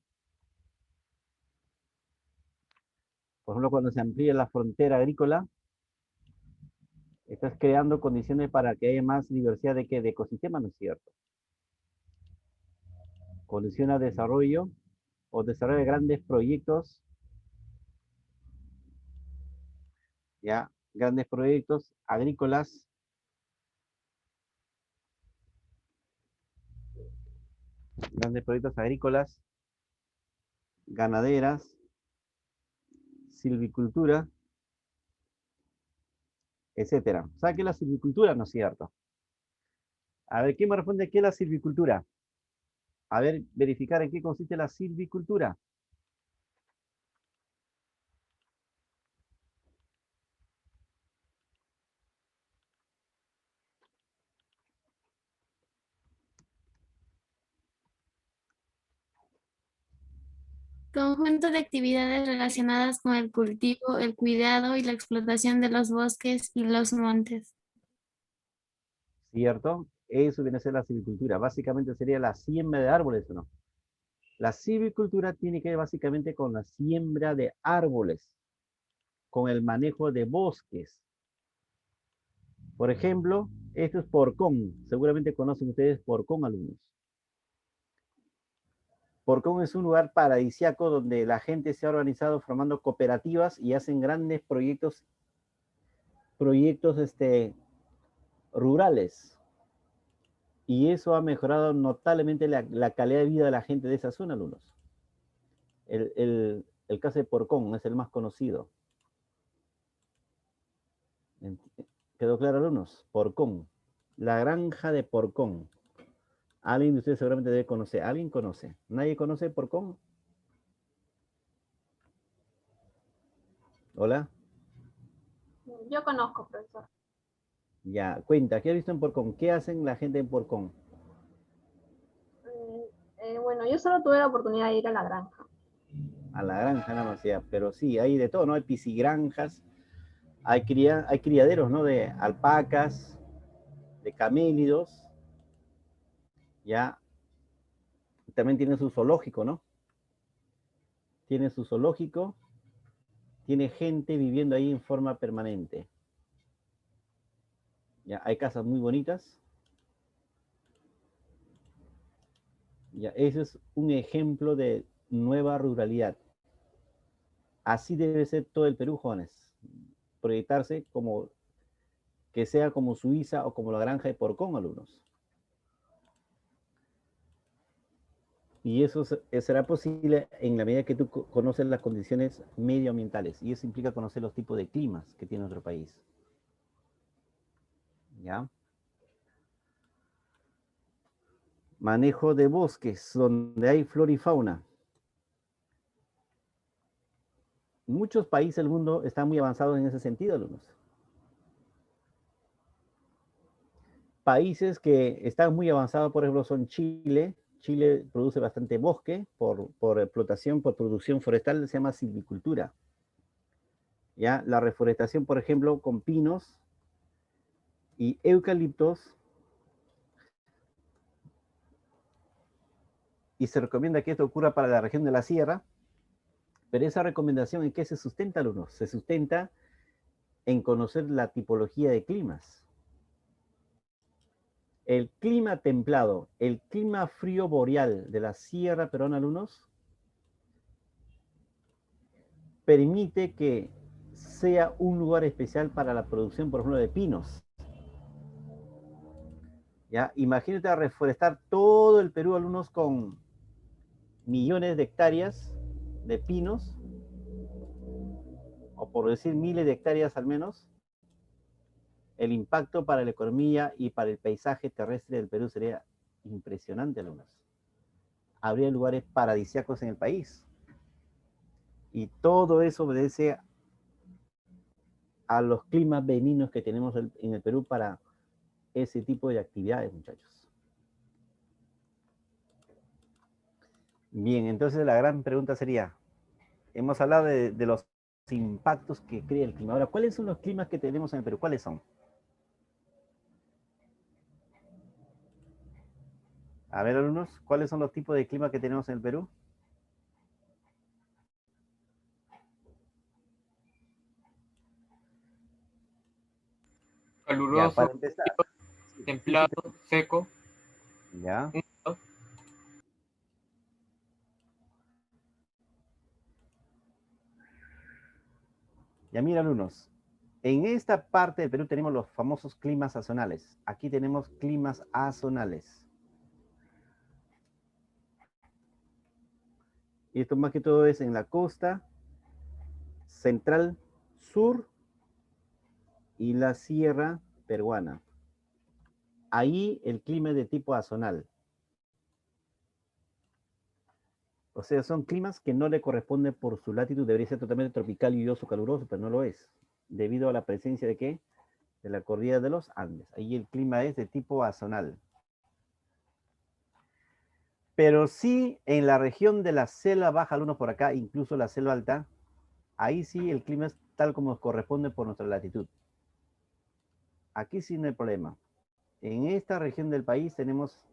Por ejemplo, cuando se amplía la frontera agrícola, estás creando condiciones para que haya más diversidad de ecosistemas, ¿no es cierto? Condiciona desarrollo o desarrollo de grandes proyectos, ya, grandes proyectos agrícolas grandes proyectos agrícolas, ganaderas, silvicultura, etcétera. ¿Sabe qué es la silvicultura? No es cierto. A ver, ¿quién me responde qué es la silvicultura? A ver, verificar en qué consiste la silvicultura. Conjunto de actividades relacionadas con el cultivo, el cuidado y la explotación de los bosques y los montes. ¿Cierto? Eso viene a ser la silvicultura. Básicamente sería la siembra de árboles, ¿o no? La silvicultura tiene que ver básicamente con la siembra de árboles, con el manejo de bosques. Por ejemplo, esto es Porcón. Seguramente conocen ustedes Porcón, alumnos. Porcón es un lugar paradisíaco donde la gente se ha organizado formando cooperativas y hacen grandes proyectos rurales. Y eso ha mejorado notablemente la calidad de vida de la gente de esa zona, alumnos. El caso de Porcón es el más conocido. ¿Quedó claro, alumnos? Porcón. La granja de Porcón. Alguien de ustedes seguramente debe conocer. ¿Alguien conoce? ¿Nadie conoce Porcón? ¿Hola? Yo conozco, profesor. Ya, cuenta, ¿qué has visto en Porcón? ¿Qué hacen la gente en Porcón? Bueno, yo solo tuve la oportunidad de ir a la granja. A la granja nada más, ya. Pero sí, hay de todo, ¿no? Hay piscigranjas, hay criaderos, ¿no? De alpacas, de camélidos, ya. También tiene su zoológico, ¿no? Tiene su zoológico, tiene gente viviendo ahí en forma permanente. Ya, hay casas muy bonitas. Ya, ese es un ejemplo de nueva ruralidad. Así debe ser todo el Perú, jóvenes. Proyectarse como que sea como Suiza o como la granja de Porcón, alumnos. Y eso será posible en la medida que tú conoces las condiciones medioambientales. Y eso implica conocer los tipos de climas que tiene nuestro país. ¿Ya? Manejo de bosques, donde hay flora y fauna. Muchos países del mundo están muy avanzados en ese sentido, alumnos. Países que están muy avanzados, por ejemplo, son Chile. Chile produce bastante bosque por explotación, por producción forestal, se llama silvicultura. ¿Ya? La reforestación, por ejemplo, con pinos y eucaliptos. Y se recomienda que esto ocurra para la región de la sierra. Pero esa recomendación, ¿en qué se sustenta, alumnos? Se sustenta en conocer la tipología de climas. El clima templado, el clima frío boreal de la sierra peruana, alumnos, permite que sea un lugar especial para la producción, por ejemplo, de pinos. ¿Ya? Imagínate a reforestar todo el Perú, alumnos, con millones de hectáreas de pinos, o por decir miles de hectáreas al menos. El impacto para la economía y para el paisaje terrestre del Perú sería impresionante, alumnos. Habría lugares paradisíacos en el país. Y todo eso obedece a los climas benignos que tenemos en el Perú para ese tipo de actividades, muchachos. Bien, entonces la gran pregunta sería, hemos hablado de los impactos que crea el clima. Ahora, ¿cuáles son los climas que tenemos en el Perú? ¿Cuáles son? A ver, alumnos, ¿cuáles son los tipos de clima que tenemos en el Perú? Caluroso, Ya, para empezar. templado, seco. Ya. Húmedo. Ya mira, alumnos, en esta parte del Perú tenemos los famosos climas sazonales. Aquí tenemos climas azonales. Y esto más que todo es en la costa central sur y la sierra peruana. Ahí el clima es de tipo azonal. O sea, son climas que no le corresponden por su latitud. Debería ser totalmente tropical, lluvioso, caluroso, pero no lo es. Debido a la presencia de ¿qué? De la cordillera de los Andes. Ahí el clima es de tipo azonal. Pero sí en la región de la selva baja, algunos por acá, incluso la selva alta, ahí sí el clima es tal como corresponde por nuestra latitud. Aquí sí no hay problema. En esta región del país tenemos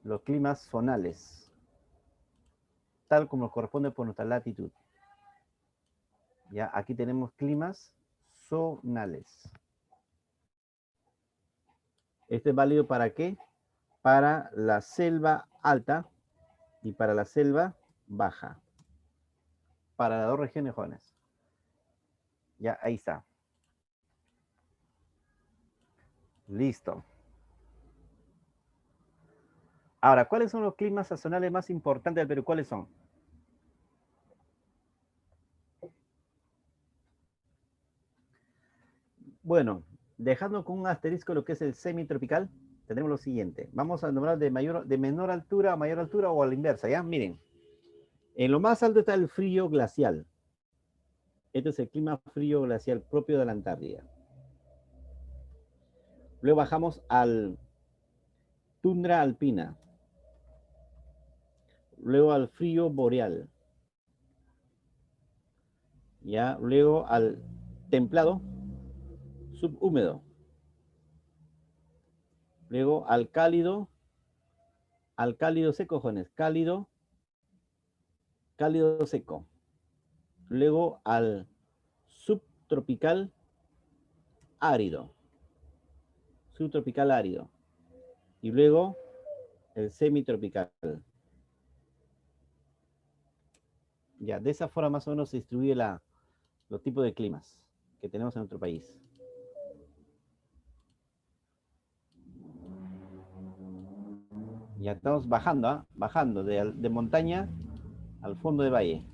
los climas zonales, tal como corresponde por nuestra latitud. Ya, aquí tenemos climas zonales. Este es válido para qué? Para la selva alta y para la selva baja. Para las dos regiones jóvenes. Ya, ahí está. Listo. Ahora, ¿cuáles son los climas sazonales más importantes del Perú? ¿Cuáles son? Bueno, dejando con un asterisco lo que es el semitropical, tenemos lo siguiente. Vamos a nombrar de menor altura a mayor altura o a la inversa, ¿ya? Miren, en lo más alto está el frío glacial. Este es el clima frío glacial propio de la Antártida. Luego bajamos al tundra alpina. Luego al frío boreal. Ya, luego al templado subhúmedo. Luego al cálido seco, jóvenes, cálido seco. Luego al subtropical árido. Y luego el semitropical. Ya, de esa forma más o menos se distribuye los tipos de climas que tenemos en nuestro país. Ya estamos bajando, ¿eh? Bajando de montaña al fondo de valle.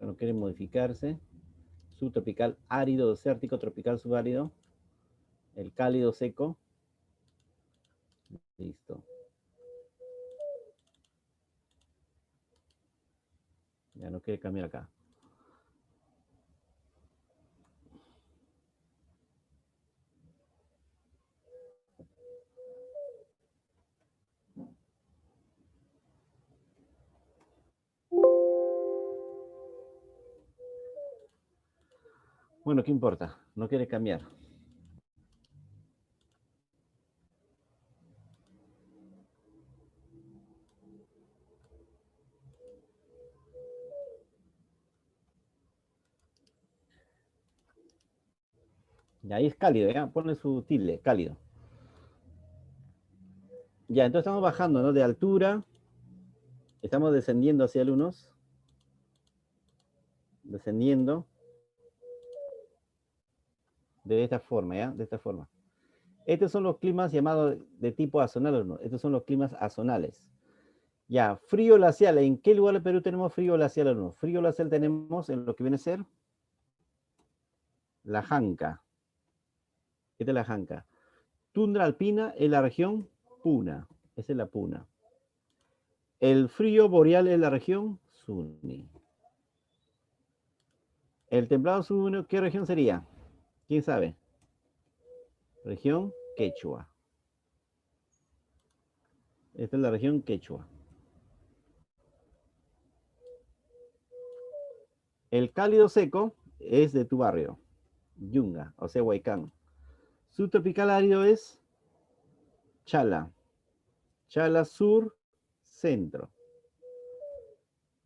No quiere modificarse. Subtropical árido desértico, tropical subárido. El cálido seco. Listo. Ya no quiere cambiar acá. Bueno, ¿qué importa? No quiere cambiar. Y ahí es cálido, ¿ya? Ponle su tilde, cálido. Ya, entonces estamos bajando, ¿no? De altura. Estamos descendiendo hacia algunos. Descendiendo. De esta forma, ¿ya? De esta forma. Estos son los climas llamados de tipo azonal, ¿no? Estos son los climas azonales. Ya, frío glacial. ¿En qué lugar del Perú tenemos frío glacial o no? Frío glacial tenemos en lo que viene a ser la Janca. Esta es la Janca. Tundra alpina es la región Puna. Esa es la Puna. El frío boreal es la región Suni. El templado subhúmedo, ¿qué región sería? ¿Quién sabe? Región Quechua. Esta es la región Quechua. El cálido seco es de tu barrio, Yunga, o sea, Huaycán. Subtropical árido es Chala. Chala sur, centro.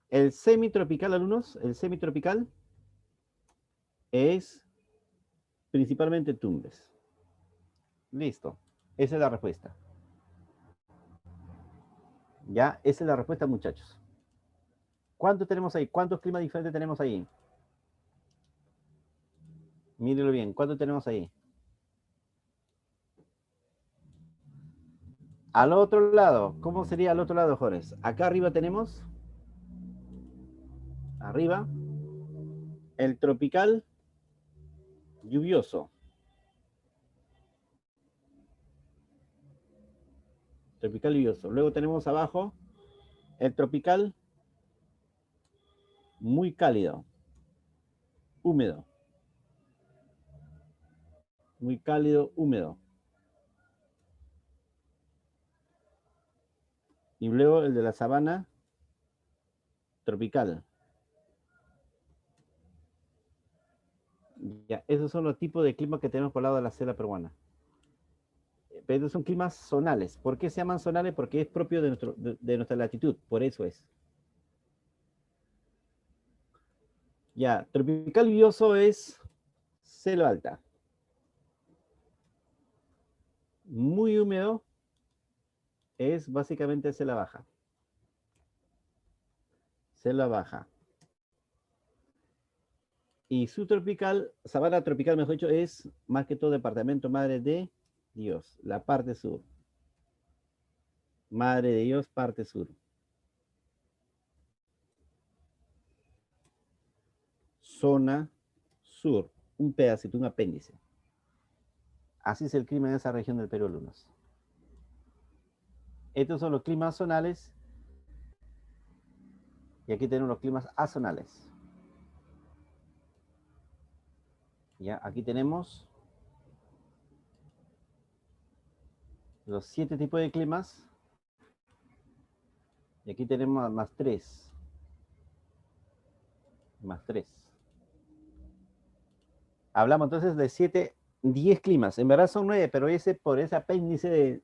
El semitropical, alumnos, el semitropical es principalmente Tumbes. Listo. Esa es la respuesta. Ya, esa es la respuesta, muchachos. ¿Cuántos tenemos ahí? ¿Cuántos climas diferentes tenemos ahí? Mírelo bien. ¿Cuánto tenemos ahí? Al otro lado. ¿Cómo sería al otro lado, Jorge? Acá arriba tenemos. Arriba. El tropical lluvioso. Tropical lluvioso. Luego tenemos abajo el tropical muy cálido. Húmedo. Muy cálido, húmedo. Y luego el de la sabana tropical. Ya, esos son los tipos de clima que tenemos por el lado de la selva peruana. Pero estos son climas zonales. ¿Por qué se llaman zonales? Porque es propio de nuestra latitud, por eso es. Ya, tropical lluvioso es selva alta. Muy húmedo es básicamente selva baja. Selva baja. Y subtropical, sabana tropical, mejor dicho, es más que todo departamento Madre de Dios, la parte sur. Madre de Dios, parte sur. Zona sur, un pedacito, un apéndice. Así es el clima en esa región del Perú, alumnos. Estos son los climas zonales. Y aquí tenemos los climas azonales. Ya, aquí tenemos los 7 tipos de climas. Y aquí tenemos más 3. Más 3. Hablamos entonces de 7, 10 climas. En verdad son 9, pero por ese apéndice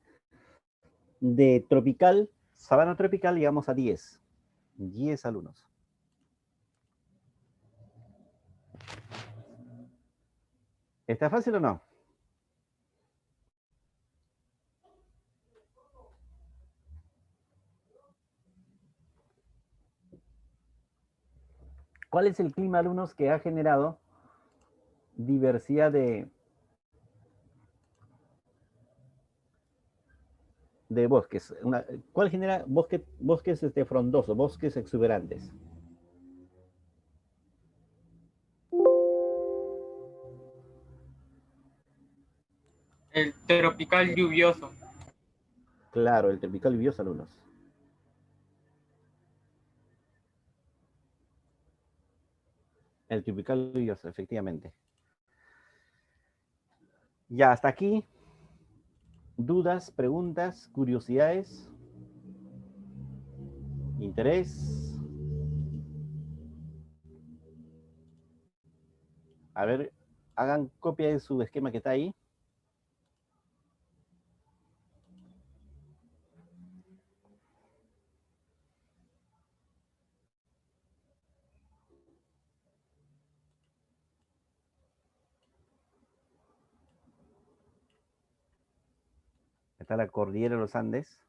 de tropical, sabana tropical, llegamos a 10. 10 alumnos. ¿Está fácil o no? ¿Cuál es el clima, alumnos, que ha generado diversidad de bosques? ¿Cuál genera bosques frondosos, bosques exuberantes? El tropical lluvioso. Claro, el tropical lluvioso, alumnos. El tropical lluvioso, efectivamente. Ya, hasta aquí. ¿Dudas, preguntas, curiosidades? ¿Interés? A ver, hagan copia de su esquema que está ahí. Está la cordillera de los Andes.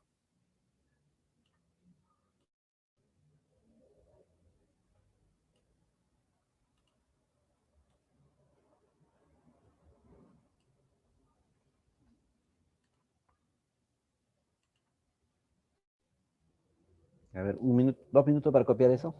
A ver, 2 minutos para copiar eso.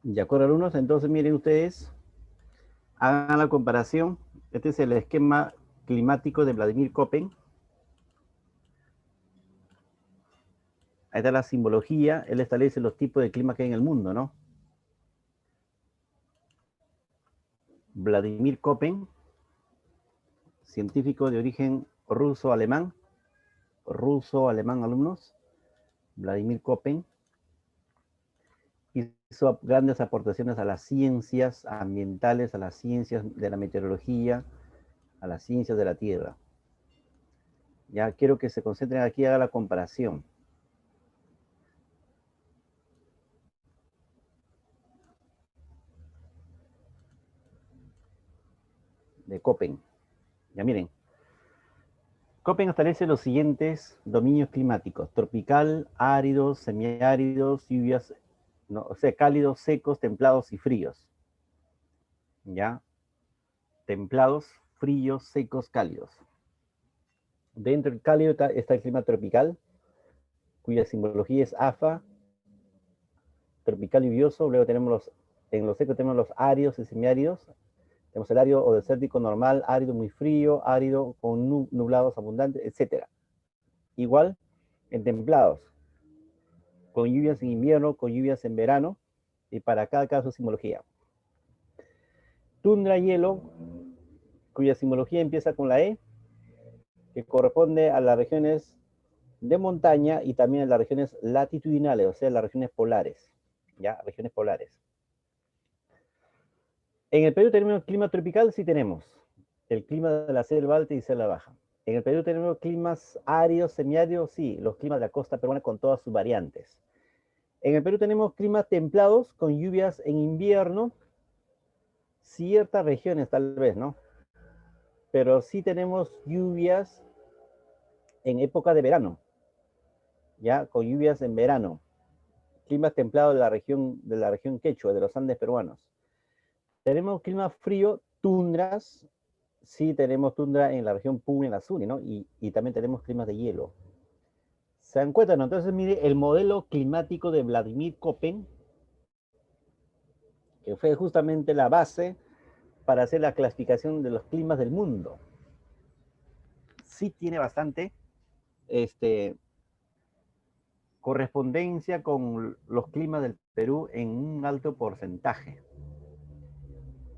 De acuerdo, alumnos, entonces miren ustedes, hagan la comparación. Este es el esquema climático de Vladimir Köppen. Ahí está la simbología, él establece los tipos de clima que hay en el mundo, ¿no? Vladimir Köppen, científico de origen ruso-alemán, alumnos, Vladimir Köppen, hizo grandes aportaciones a las ciencias ambientales, a las ciencias de la meteorología, a las ciencias de la Tierra. Ya quiero que se concentren aquí, haga la comparación. De Köppen. Ya miren. Köppen establece los siguientes dominios climáticos: tropical, áridos, semiáridos, lluvias, no, o sea, cálidos, secos, templados y fríos. ¿Ya? Templados, fríos, secos, cálidos. Dentro del cálido está el clima tropical, cuya simbología es AFA, tropical lluvioso. Luego tenemos en los secos tenemos los áridos y semiáridos. Tenemos el árido o desértico normal, árido muy frío, árido con nublados abundantes, etc. Igual en templados, con lluvias en invierno, con lluvias en verano, y para cada caso simbología. Tundra hielo, cuya simbología empieza con la E, que corresponde a las regiones de montaña y también a las regiones latitudinales, o sea, las regiones polares. ¿Ya? Regiones polares. En el Perú tenemos el clima tropical, sí tenemos. El clima de la selva alta y selva baja. En el Perú tenemos climas áridos, semiáridos, sí, los climas de la costa peruana con todas sus variantes. En el Perú tenemos climas templados con lluvias en invierno, ciertas regiones tal vez, ¿no? Pero sí tenemos lluvias en época de verano, ¿ya? Con lluvias en verano. Climas templados de la región quechua, de los Andes peruanos. Tenemos clima frío, tundras. Sí tenemos tundra en la región Puno, en la Suni, ¿no? Y también tenemos climas de hielo. ¿Se dan cuenta, no? Entonces, mire, el modelo climático de Vladimir Köppen, que fue justamente la base para hacer la clasificación de los climas del mundo. Sí tiene bastante correspondencia con los climas del Perú en un alto porcentaje.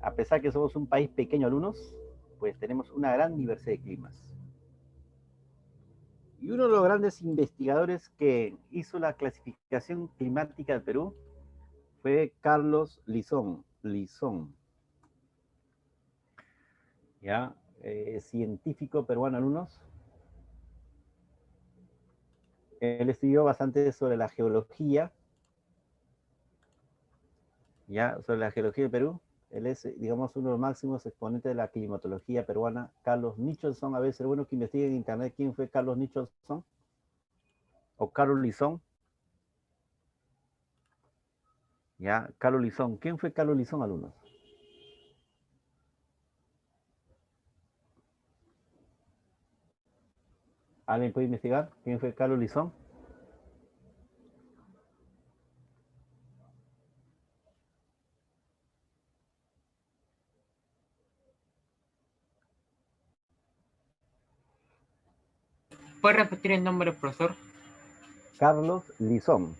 A pesar que somos un país pequeño, alumnos, pues tenemos una gran diversidad de climas. Y uno de los grandes investigadores que hizo la clasificación climática del Perú fue Carlos Lizón. ¿Ya? Científico peruano, alumnos. Él estudió bastante sobre la geología, ¿ya? Sobre la geología del Perú. Él es, digamos, uno de los máximos exponentes de la climatología peruana. Carlos Nicholson, a ver, es bueno que investigue en internet quién fue Carlos Nicholson o Carlos Lizón. Ya, Carlos Lizón. ¿Quién fue Carlos Lizón, alumnos? ¿Alguien puede investigar quién fue Carlos Lizón? ¿Puede repetir el nombre, profesor? Carlos Lizón.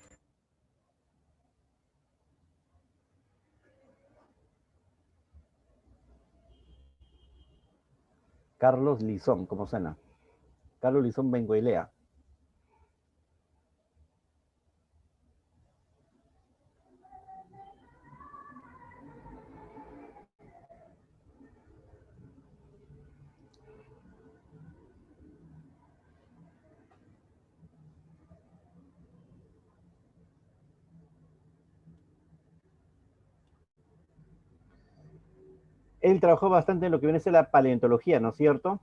Carlos Lizón, ¿cómo suena? Carlos Lizón Bengoilea. Él trabajó bastante en lo que viene a ser la paleontología, ¿no es cierto?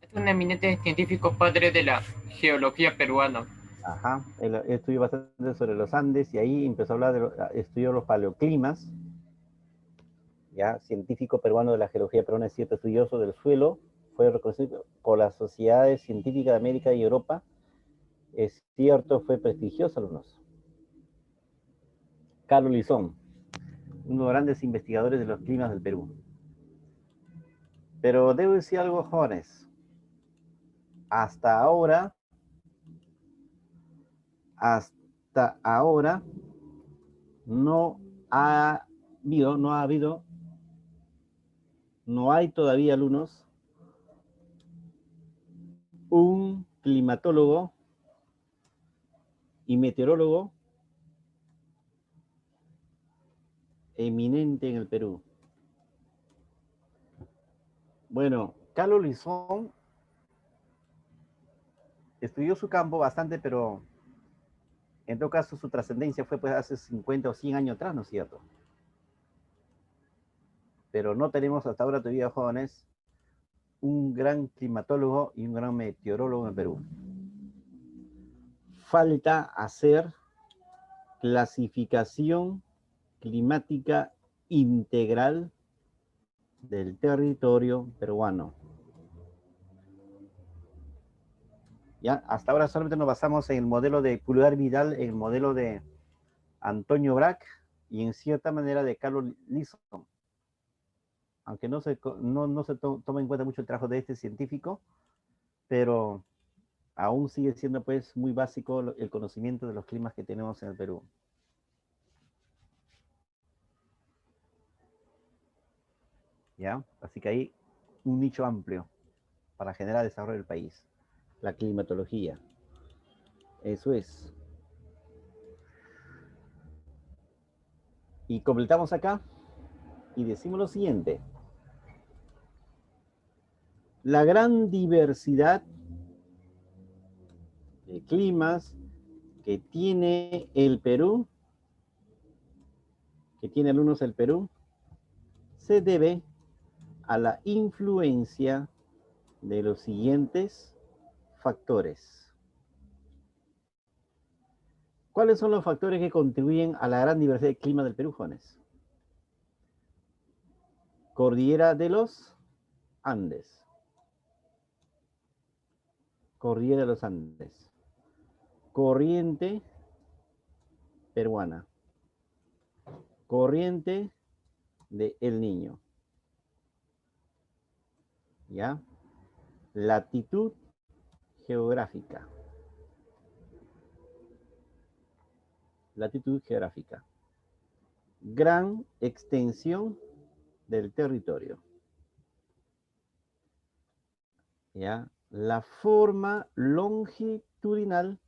Es un eminente científico padre de la geología peruana. Ajá, él estudió bastante sobre los Andes y ahí empezó a hablar estudió los paleoclimas. Ya, científico peruano de la geología peruana, es cierto, estudioso del suelo, fue reconocido por las sociedades científicas de América y Europa. Es cierto, fue prestigioso, alumnos. Carlos Lizón, uno de los grandes investigadores de los climas del Perú. Pero debo decir algo, jóvenes. Hasta ahora, no hay todavía alumnos, un climatólogo y meteorólogo eminente en el Perú. Bueno, Carlos Lizón estudió su campo bastante, pero en todo caso su trascendencia fue pues hace 50 o 100 años atrás, ¿no es cierto? Pero no tenemos hasta ahora todavía, jóvenes, un gran climatólogo y un gran meteorólogo en el Perú. Falta hacer clasificación climática integral del territorio peruano. ¿Ya? Hasta ahora solamente nos basamos en el modelo de Pulgar Vidal, en el modelo de Antonio Brac y en cierta manera de Carlos Lizón. Aunque no se toma en cuenta mucho el trabajo de este científico, pero aún sigue siendo pues muy básico el conocimiento de los climas que tenemos en el Perú. ¿Ya? Así que hay un nicho amplio para generar desarrollo del país. La climatología. Eso es. Y completamos acá y decimos lo siguiente. La gran diversidad de climas que tiene el Perú, que tiene alumnos el Perú, se debe a la influencia de los siguientes factores. ¿Cuáles son los factores que contribuyen a la gran diversidad de clima del Perú, jóvenes? Cordillera de los Andes. Cordillera de los Andes. Corriente peruana. Corriente de El Niño. ¿Ya? Latitud geográfica. Latitud geográfica. Gran extensión del territorio. ¿Ya? La forma longitudinal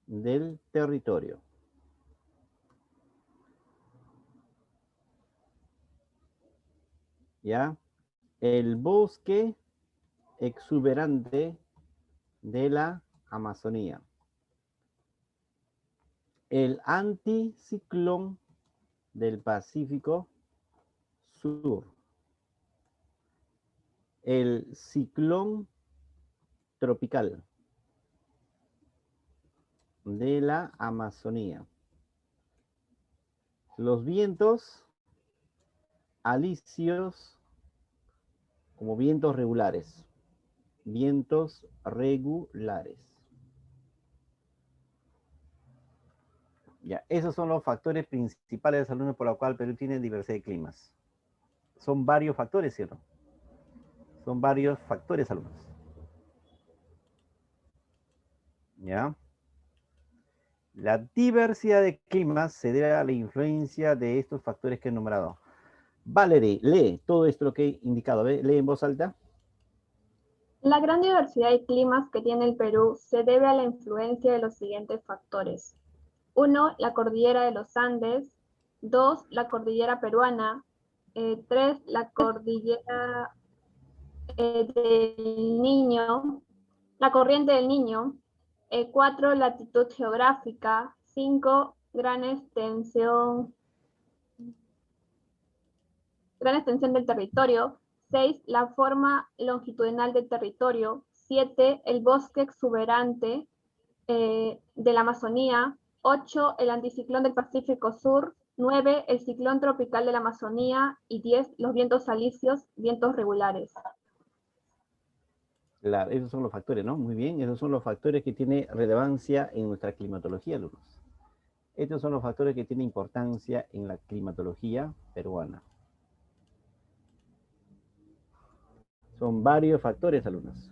del territorio. ¿Ya? El bosque exuberante de la Amazonía. El anticiclón del Pacífico Sur. El ciclón tropical de la Amazonía. Los vientos alisios como vientos regulares. Vientos regulares. Ya, esos son los factores principales de salud por los cuales Perú tiene diversidad de climas. Son varios factores, ¿cierto? Son varios factores, alumnos. ¿Ya? La diversidad de climas se debe a la influencia de estos factores que he nombrado. Valerie, lee todo esto lo que he indicado. Lee en voz alta. La gran diversidad de climas que tiene el Perú se debe a la influencia de los siguientes factores. 1. La cordillera de los Andes. 2. La cordillera peruana. 3. La cordillera del Niño. La corriente del Niño. 4. Latitud geográfica. 5. Gran extensión del territorio. 6. La forma longitudinal del territorio. 7. El bosque exuberante de la Amazonía. 8. El anticiclón del Pacífico Sur. 9. El ciclón tropical de la Amazonía. Y 10. Los vientos alisios, vientos regulares. Claro, esos son los factores, ¿no? Muy bien, esos son los factores que tienen relevancia en nuestra climatología, alumnos. Estos son los factores que tienen importancia en la climatología peruana. Son varios factores, alumnos.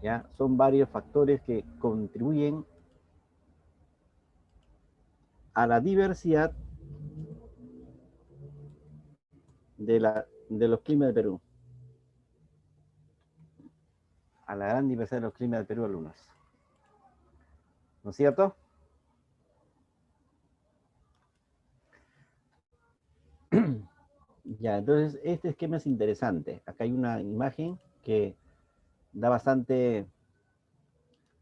¿Ya? Son varios factores que contribuyen a la diversidad de los climas del Perú. A la gran diversidad de los climas del Perú, alumnos. ¿No es cierto? Ya, entonces este esquema es interesante. Acá hay una imagen que da bastante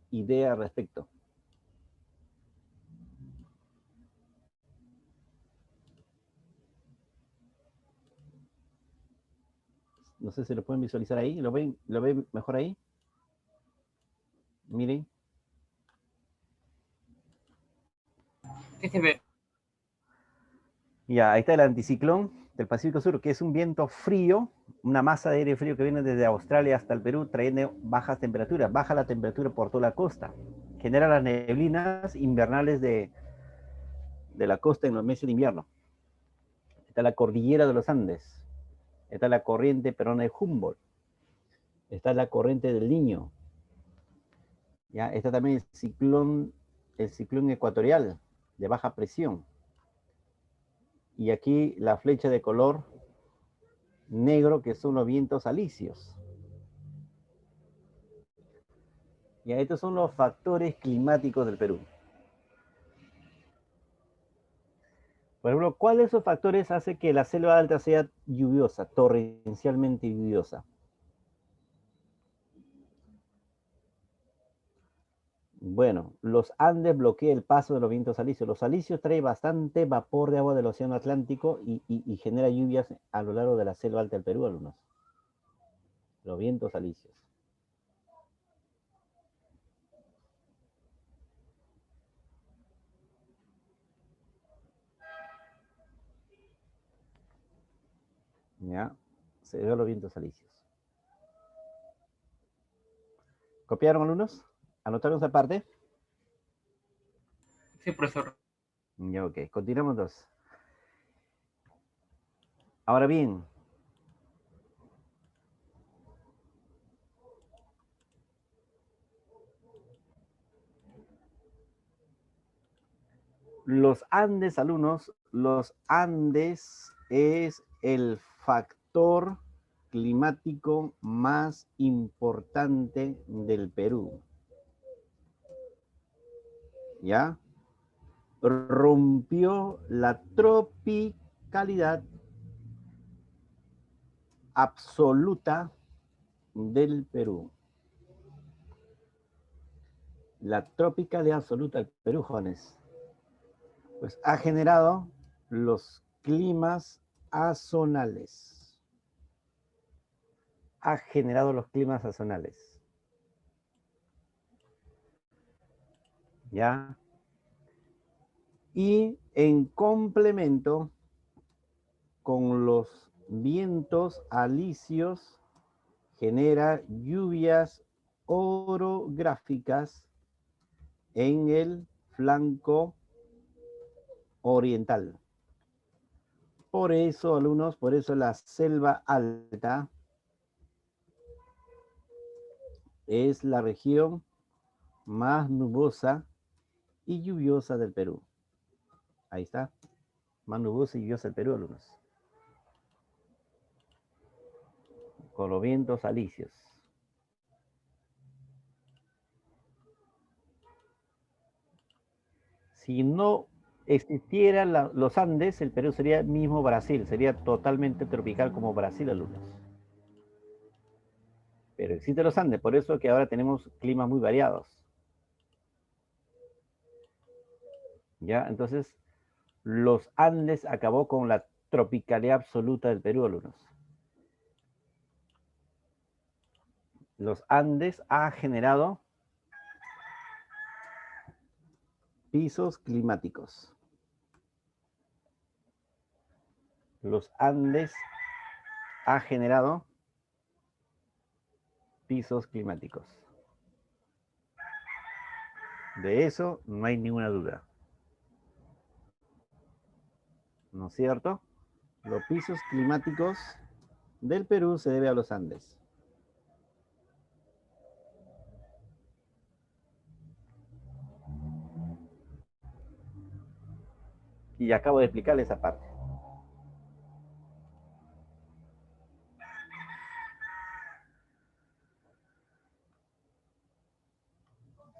idea al respecto. No sé si lo pueden visualizar ahí. ¿Lo ven mejor ahí? Miren. Sí se ve. Ya, ahí está el anticiclón del Pacífico Sur, que es un viento frío, una masa de aire frío que viene desde Australia hasta el Perú, trayendo bajas temperaturas. Baja la temperatura por toda la costa. Genera las neblinas invernales de la costa en los meses de invierno. Está la cordillera de los Andes. Está la corriente peruana de Humboldt. Está la corriente del Niño. ¿Ya? Está también el ciclón ecuatorial de baja presión. Y aquí la flecha de color negro, que son los vientos alisios. Ya, estos son los factores climáticos del Perú. Por ejemplo, ¿cuál de esos factores hace que la selva alta sea lluviosa, torrencialmente lluviosa? Bueno, los Andes bloquean el paso de los vientos alisios. Los alisios traen bastante vapor de agua del océano Atlántico y genera lluvias a lo largo de la selva alta del Perú, alumnos. Los vientos alisios. ¿Ya? Se ven los vientos alisios. ¿Copiaron, alumnos? ¿Anotaron esa parte? Sí, profesor. Ya, ok. Continuamos entonces. Ahora bien, los Andes, alumnos, los Andes es el factor climático más importante del Perú. ¿Ya? Rompió la tropicalidad absoluta del Perú. La tropicalidad absoluta del Perú, jóvenes, pues ha generado los climas azonales. Ha generado los climas azonales. ¿Ya? Y en complemento con los vientos alisios, genera lluvias orográficas en el flanco oriental. Por eso, alumnos, por eso la selva alta es la región más nubosa y lluviosa del Perú. Ahí está, más nubosa y lluviosa del Perú, alumnos. Con los vientos alisios. Si no existieran los Andes, el Perú sería mismo Brasil, sería totalmente tropical como Brasil, alumnos. Pero existen los Andes, por eso que ahora tenemos climas muy variados. ¿Ya? Entonces, los Andes acabó con la tropicalidad absoluta del Perú, alumnos. Los Andes ha generado pisos climáticos. Los Andes ha generado pisos climáticos. De eso no hay ninguna duda. ¿No es cierto? Los pisos climáticos del Perú se debe a los Andes. Y acabo de explicarle esa parte.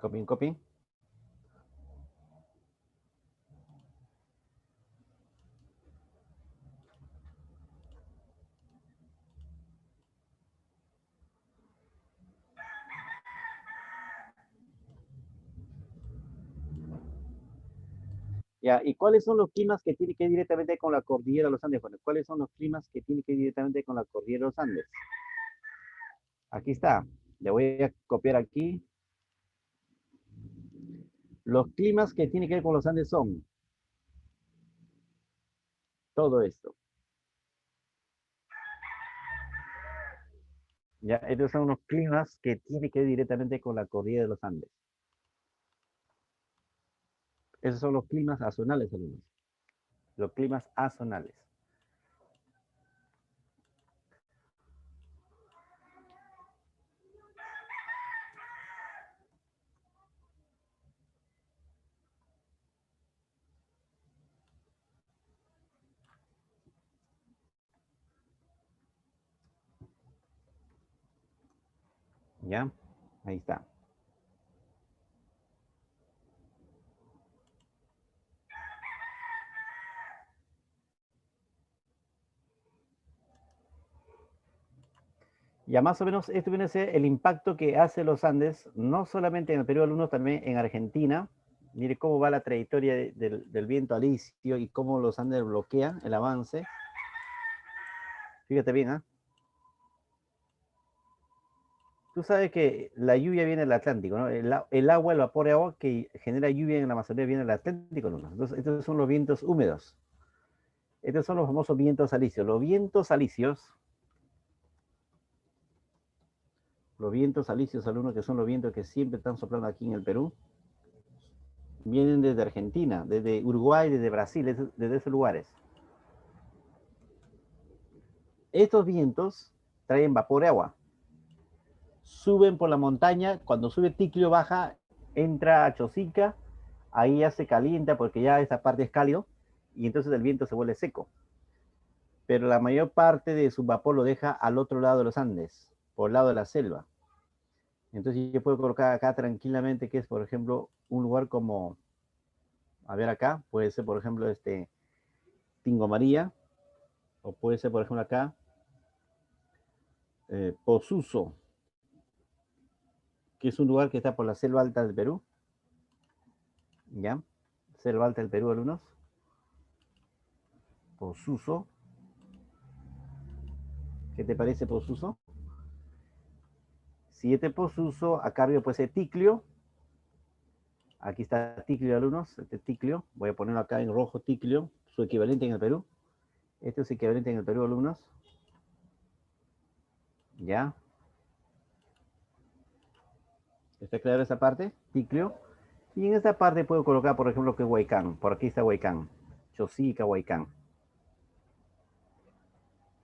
Copy, copy. Ya, ¿y cuáles son los climas que tienen que ir directamente con la cordillera de los Andes? Bueno, ¿cuáles son los climas que tienen que ir directamente con la cordillera de los Andes? Aquí está. Le voy a copiar aquí. Los climas que tienen que ver con los Andes son todo esto. Ya, estos son los climas que tienen que ver directamente con la cordillera de los Andes. Esos son los climas azonales, alumnos. Los climas azonales. ¿Ya? Ahí está. Ya más o menos esto viene a ser el impacto que hace los Andes, no solamente en el Perú, alumnos, también en Argentina. Mire cómo va la trayectoria del viento alisio y cómo los Andes bloquean el avance. Fíjate bien, ¿ah? Tú sabes que la lluvia viene del Atlántico, ¿no? El agua, el vapor de agua que genera lluvia en la Amazonía viene del Atlántico, ¿no? Entonces, estos son los vientos húmedos. Estos son los famosos vientos alisios. Los vientos alisios, alumnos, que son los vientos que siempre están soplando aquí en el Perú, vienen desde Argentina, desde Uruguay, desde Brasil, desde esos lugares. Estos vientos traen vapor de agua. Suben por la montaña, cuando sube Ticlio baja, entra a Chosica, ahí ya se calienta porque ya esa parte es cálido y entonces el viento se vuelve seco. Pero la mayor parte de su vapor lo deja al otro lado de los Andes, por el lado de la selva. Entonces yo puedo colocar acá tranquilamente que es, por ejemplo, un lugar como, a ver acá, puede ser, por ejemplo, Tingo María, o puede ser, por ejemplo, acá, Posuso, que es un lugar que está por la selva alta del Perú. ¿Ya? Selva alta del Perú, alumnos. Posuso. ¿Qué te parece Posuso? Si Posuso, acá arriba puede ser Ticlio. Aquí está Ticlio, alumnos. Ticlio. Voy a ponerlo acá en rojo, Ticlio. Su equivalente en el Perú. Este es equivalente en el Perú, alumnos. ¿Ya? ¿Está clara esa parte? Ticlio. Y en esta parte puedo colocar, por ejemplo, que Huaycán. Por aquí está Huaycán. Chosica, Huaycán.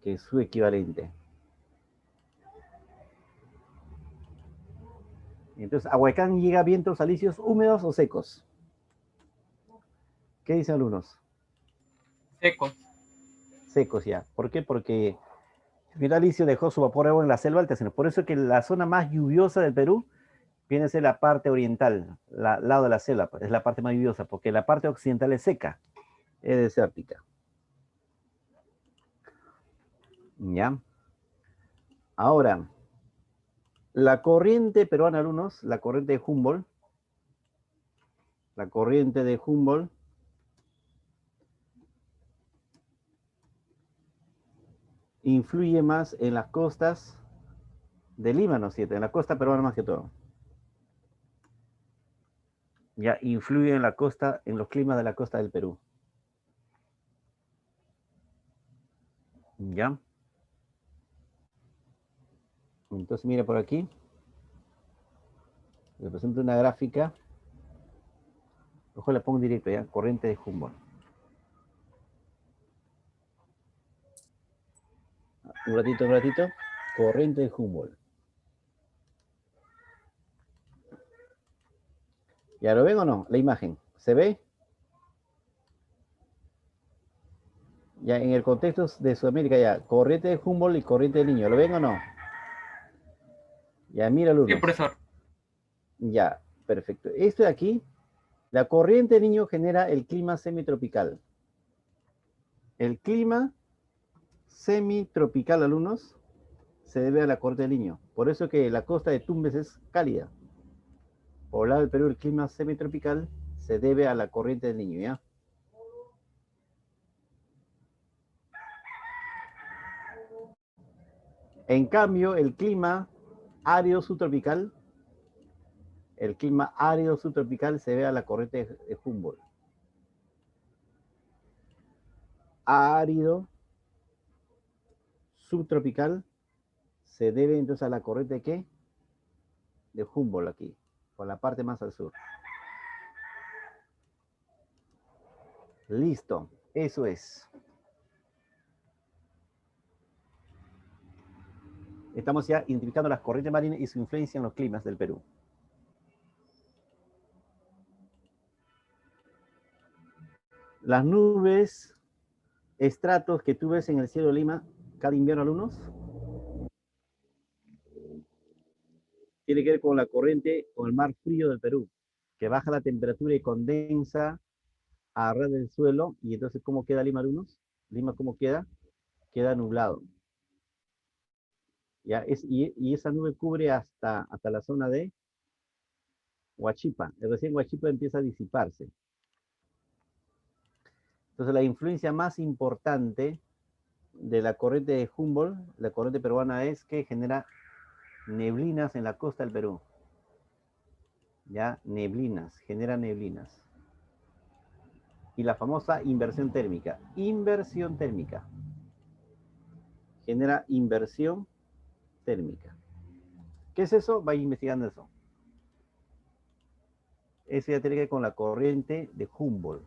Que es su equivalente. Entonces, a Huaycán llega vientos alisios húmedos o secos. ¿Qué dicen algunos? Seco. Secos ya. ¿Por qué? Porque el viento alisio dejó su vapor de agua en la selva alta. Por eso que la zona más lluviosa del Perú viene a ser la parte oriental, al lado de la selva. Es la parte más lluviosa, porque la parte occidental es seca, es desértica. ¿Ya? Ahora, la corriente peruana, alumnos, la corriente de Humboldt, influye más en las costas de Lima, ¿no es cierto? En la costa peruana más que todo. Ya influye en la costa, en los climas de la costa del Perú. ¿Ya? Entonces, mire por aquí. Le presento una gráfica Ojo, le pongo directo, ¿ya? Corriente de Humboldt. Un ratito, un ratito. Corriente de Humboldt. ¿Ya lo ven o no? La imagen. ¿Se ve? Ya en el contexto de Sudamérica, ya. Corriente de Humboldt y corriente del Niño. ¿Lo ven o no? Ya, mira, Sí, alumnos. profesor. Ya, perfecto. Esto de aquí, la corriente del Niño genera el clima semitropical. El clima semitropical, alumnos, se debe a la corriente del Niño. Por eso que la costa de Tumbes es cálida. Por el lado del Perú, el clima semitropical se debe a la corriente del Niño, ¿ya? En cambio, el clima árido subtropical se debe a la corriente de Humboldt. Árido subtropical se debe entonces a la corriente de ¿qué? De Humboldt aquí, por la parte más al sur. Listo, eso es. Estamos ya identificando las corrientes marinas y su influencia en los climas del Perú. Las nubes, estratos que tú ves en el cielo de Lima cada invierno, alumnos, tiene que ver con la corriente, con el mar frío del Perú, que baja la temperatura y condensa a ras del suelo. Y entonces, ¿cómo queda Lima, alumnos? Lima, ¿cómo queda? Queda nublado. ¿Ya? Y esa nube cubre hasta la zona de Huachipa. Recién Huachipa empieza a disiparse. Entonces, la influencia más importante de la corriente de Humboldt, la corriente peruana, es que genera neblinas en la costa del Perú. ¿Ya? Neblinas, genera neblinas. Y la famosa inversión térmica. Inversión térmica. Genera inversión térmica. ¿Qué es eso? Vaya investigando eso. Eso ya tiene que ver con la corriente de Humboldt.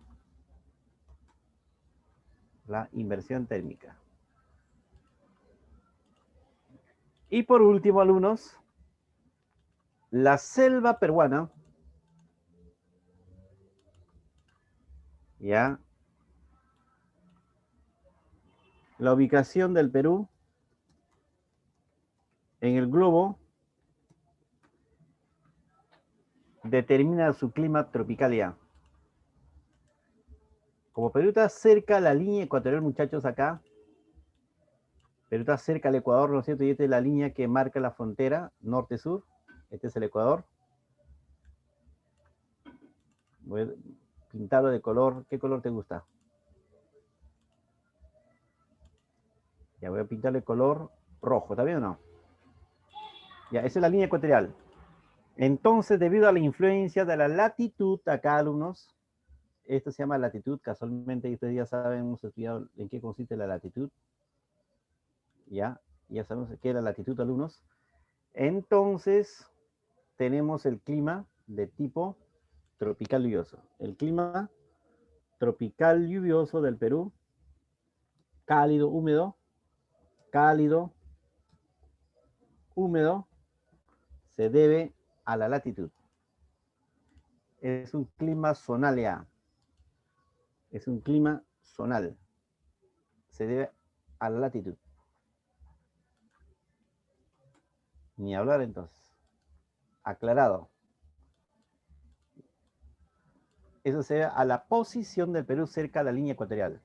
La inversión térmica. Y por último, alumnos, la selva peruana, ¿ya? La ubicación del Perú en el globo determina su clima tropical ya. Como Perú está cerca a la línea ecuatorial, muchachos, acá, Perú está cerca al Ecuador, ¿no es cierto? Y esta es la línea que marca la frontera norte-sur. Este es el Ecuador. Voy a pintarlo de color. ¿Qué color te gusta? Ya voy a pintarle color rojo, ¿está bien o no? Ya, esa es la línea ecuatorial. Entonces, debido a la influencia de la latitud, acá, alumnos, esto se llama latitud, casualmente ustedes ya saben, hemos estudiado en qué consiste la latitud. Ya sabemos qué es la latitud, alumnos. Entonces, tenemos el clima de tipo tropical lluvioso. El clima tropical lluvioso del Perú, cálido, húmedo, se debe a la latitud. Es un clima zonal ya. Es un clima zonal. Se debe a la latitud. Ni hablar entonces. Aclarado. Eso se debe a la posición del Perú cerca de la línea ecuatorial.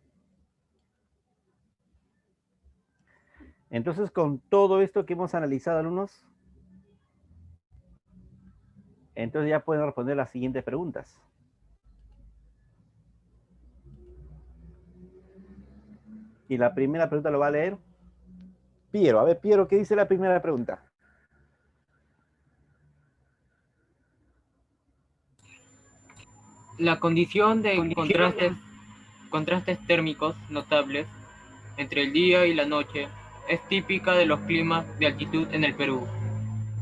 Entonces, con todo esto que hemos analizado, alumnos, entonces ya pueden responder las siguientes preguntas. Y la primera pregunta lo va a leer Piero. A ver, Piero, ¿qué dice la primera pregunta? La condición de contrastes térmicos notables entre el día y la noche es típica de los climas de altitud en el Perú.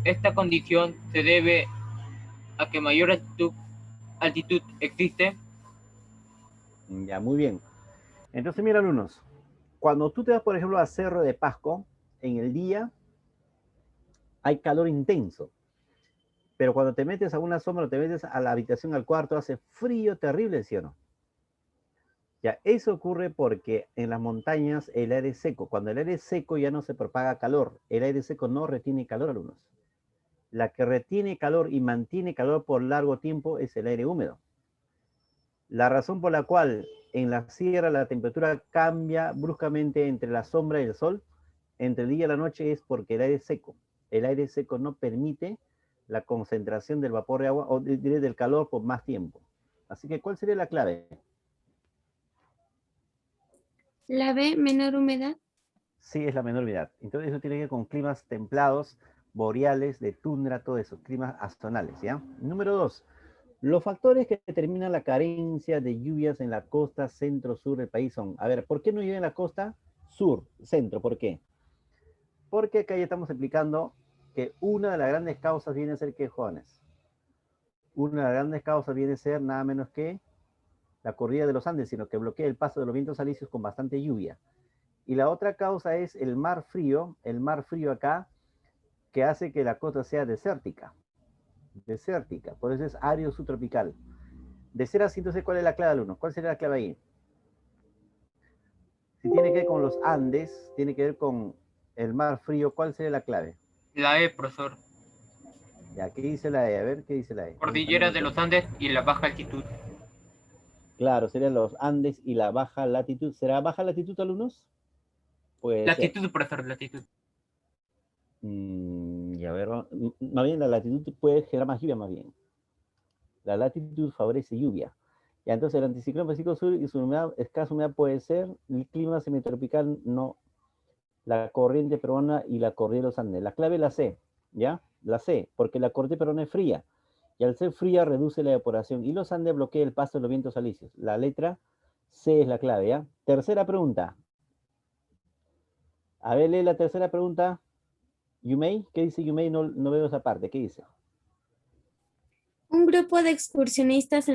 Esta condición se debe a que mayor altitud altitud existe? Ya, muy bien. Entonces, mira, alumnos, cuando tú te vas, por ejemplo, a Cerro de Pasco, en el día hay calor intenso, pero cuando te metes a una sombra, te metes a la habitación, al cuarto, hace frío terrible, ¿sí o no? Ya, eso ocurre porque en las montañas el aire es seco. Cuando el aire es seco ya no se propaga calor. El aire seco no retiene calor, alumnos. La que retiene calor y mantiene calor por largo tiempo es el aire húmedo. La razón por la cual en la sierra la temperatura cambia bruscamente entre la sombra y el sol, entre el día y la noche, es porque el aire es seco. El aire seco no permite la concentración del vapor de agua o del calor por más tiempo. Así que, ¿cuál sería la clave? La B, menor humedad. Sí, es la menor humedad. Entonces eso tiene que ver con climas templados, boreales, de tundra, todo eso, climas azonales, ¿ya? Número 2, los factores que determinan la carencia de lluvias en la costa centro-sur del país son, a ver, ¿por qué no llueve en la costa sur, centro? ¿Por qué? Porque acá ya estamos explicando que una de las grandes causas viene a ser, ¿qué, jóvenes? Una de las grandes causas viene a ser nada menos que la corrida de los Andes, sino que bloquea el paso de los vientos alisios con bastante lluvia. Y la otra causa es el mar frío acá, que hace que la costa sea desértica, por eso es árido subtropical. De ser así, entonces, ¿cuál es la clave, alumnos? ¿Cuál sería la clave ahí? Si tiene que ver con los Andes, tiene que ver con el mar frío, ¿cuál sería la clave? La E, profesor. Ya, ¿qué dice la E? A ver, ¿qué dice la E? Cordillera de los Andes y la baja altitud. Claro, serían los Andes y la baja latitud. ¿Será baja latitud, alumnos? Puede ser. Latitud, profesor, latitud. Y a ver, más bien la latitud puede generar más lluvia, más bien. La latitud favorece lluvia. Ya, entonces el anticiclón Pacífico Sur y su humedad, escasa humedad puede ser, el clima semitropical no, la corriente peruana y la corriente de los Andes. La clave es la C, ¿ya? La C, porque la corriente peruana es fría, y al ser fría reduce la evaporación, y los Andes bloquean el paso de los vientos alisios. La letra C es la clave, ¿ya? Tercera pregunta. A ver, lee la tercera pregunta. Yumei, ¿qué dice Yumei? No, no veo esa parte, ¿qué dice? Un grupo de excursionistas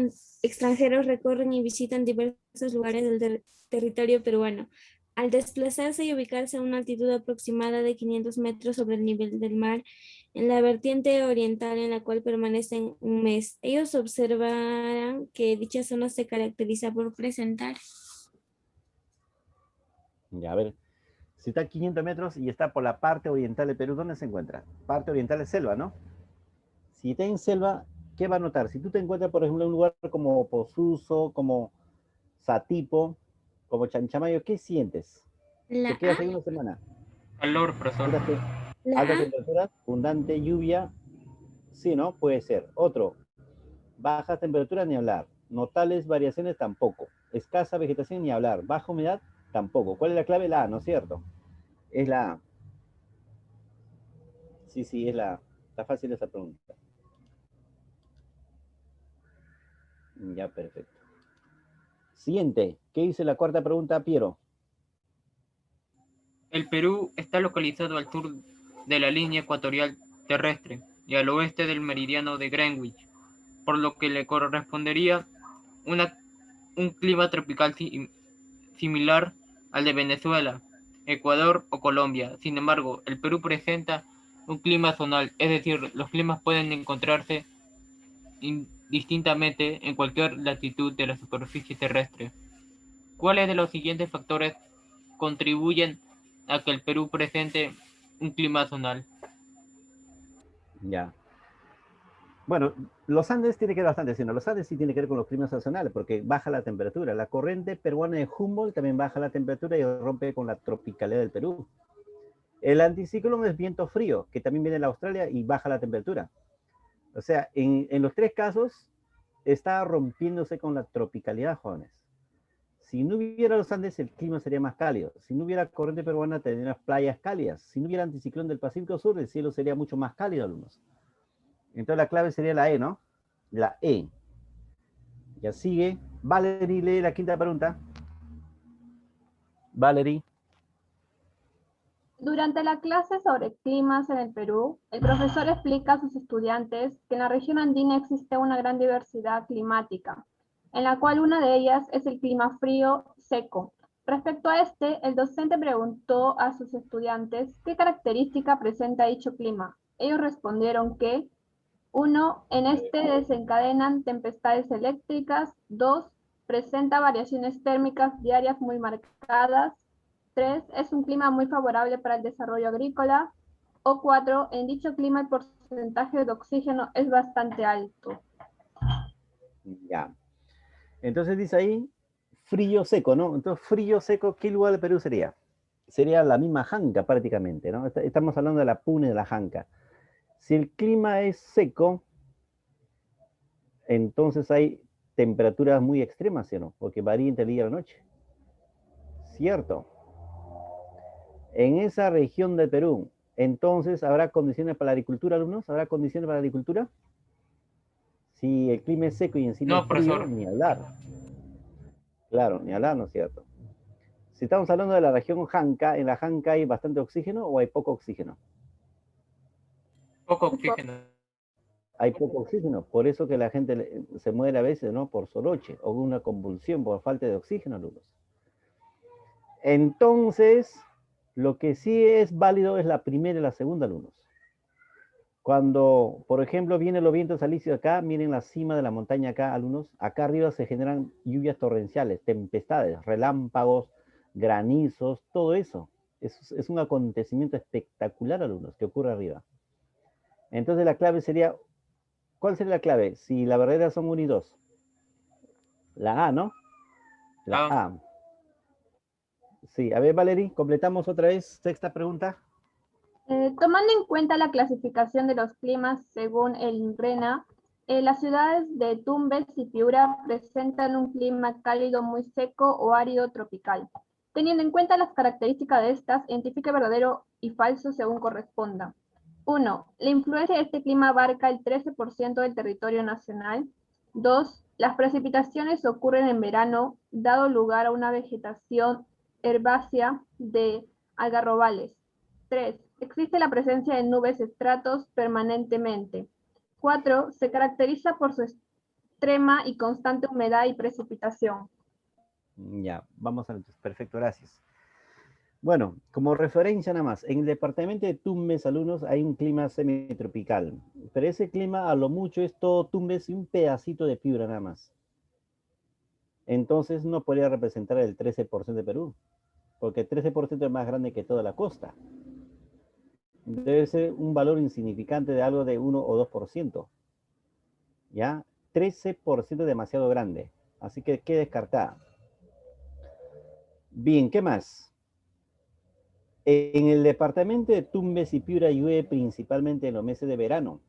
extranjeros recorren y visitan diversos lugares del territorio peruano. Al desplazarse y ubicarse a una altitud aproximada de 500 metros sobre el nivel del mar, en la vertiente oriental en la cual permanecen un mes, ellos observarán que dicha zona se caracteriza por presentar. Ya, a ver, si está a 500 metros y está por la parte oriental de Perú, ¿dónde se encuentra? Parte oriental es selva, ¿no? Si está en selva, ¿qué va a notar? Si tú te encuentras, por ejemplo, en un lugar como Posuso, como Satipo, como Chanchamayo, ¿qué sientes? La ¿Te quedas A, ahí una semana? Calor, profesor. la Altas A, temperaturas, abundante lluvia, sí, ¿no? Puede ser. Otro, bajas temperaturas, ni hablar. Notables variaciones, tampoco. Escasa vegetación, ni hablar. Baja humedad, tampoco. ¿Cuál es la clave? La A, ¿no es cierto? Es la A. Sí, sí, es la A. Está fácil esa pregunta. Ya, perfecto. Siguiente. ¿Qué dice la cuarta pregunta, Piero? El Perú está localizado al sur de la línea ecuatorial terrestre y al oeste del meridiano de Greenwich, por lo que le correspondería un clima tropical similar al de Venezuela, Ecuador o Colombia. Sin embargo, el Perú presenta un clima zonal, es decir, los climas pueden encontrarse indistintamente en cualquier latitud de la superficie terrestre. ¿Cuáles de los siguientes factores contribuyen a que el Perú presente un clima zonal? Ya. Bueno, los Andes tiene que ver bastante, sino los Andes sí tiene que ver con los climas sazonales, porque baja la temperatura. La corriente peruana de Humboldt también baja la temperatura y rompe con la tropicalidad del Perú. El anticiclón es viento frío, que también viene de Australia y baja la temperatura. O sea, en los tres casos está rompiéndose con la tropicalidad, jóvenes. Si no hubiera los Andes, el clima sería más cálido. Si no hubiera corriente peruana, tendríamos playas cálidas. Si no hubiera anticiclón del Pacífico Sur, el cielo sería mucho más cálido, alumnos. Entonces la clave sería la E, ¿no? La E. Ya sigue. Valerie, lee la quinta pregunta. Valerie. Durante la clase sobre climas en el Perú, el profesor explica a sus estudiantes que en la región andina existe una gran diversidad climática, en la cual una de ellas es el clima frío seco. Respecto a este, el docente preguntó a sus estudiantes qué característica presenta dicho clima. Ellos respondieron que 1. En este desencadenan tempestades eléctricas. 2. Presenta variaciones térmicas diarias muy marcadas. 3. Es un clima muy favorable para el desarrollo agrícola. O 4. En dicho clima el porcentaje de oxígeno es bastante alto. Ya. Entonces dice ahí frío seco, ¿no? Entonces frío seco, ¿qué lugar del Perú sería? Sería la misma Janca prácticamente, ¿no? Estamos hablando de la Puna y de la Janca. Si el clima es seco, entonces hay temperaturas muy extremas, ¿sí o no? Porque varía entre el día y la noche. Cierto. En esa región del Perú, entonces, ¿habrá condiciones para la agricultura, alumnos? ¿Habrá condiciones para la agricultura? Si el clima es seco y encima es No, frío, profesor. ni hablar. Claro, ni hablar, ¿no es cierto? Si estamos hablando de la región Janca, ¿en la Janca hay bastante oxígeno o hay poco oxígeno? Poco oxígeno. Hay poco oxígeno, por eso que la gente se muere a veces, ¿no? Por soroche o una convulsión por falta de oxígeno, alumnos. Entonces, lo que sí es válido es la primera y la segunda, alumnos. Cuando, por ejemplo, vienen los vientos alisios acá, miren la cima de la montaña acá, alumnos, acá arriba se generan lluvias torrenciales, tempestades, relámpagos, granizos, todo eso. Es un acontecimiento espectacular, alumnos, que ocurre arriba. Entonces la clave sería, ¿cuál sería la clave? Si la verdadera son 1 y 2. La A, ¿no? La Ah, A. Sí, a ver, Valerie, completamos otra vez, sexta pregunta. Tomando en cuenta la clasificación de los climas según el INRENA, las ciudades de Tumbes y Piura presentan un clima cálido muy seco o árido tropical. Teniendo en cuenta las características de estas, identifique verdadero y falso según corresponda. 1. La influencia de este clima abarca el 13% del territorio nacional. 2. Las precipitaciones ocurren en verano, dado lugar a una vegetación herbácea de algarrobales. 3. Existe la presencia de nubes estratos permanentemente. 4. Se caracteriza por su extrema y constante humedad y precipitación. Ya, vamos a... Perfecto, gracias. Bueno, como referencia nada más, en el departamento de Tumbes, alumnos, hay un clima semitropical, pero ese clima a lo mucho es todo Tumbes y un pedacito de Piura nada más. Entonces no podría representar el 13% de Perú, porque el 13% es más grande que toda la costa. Debe ser un valor insignificante de algo de 1 o 2%. ¿Ya? 13% es demasiado grande, así que queda descartada. Bien, ¿qué más? En el departamento de Tumbes y Piura llueve principalmente en los meses de verano,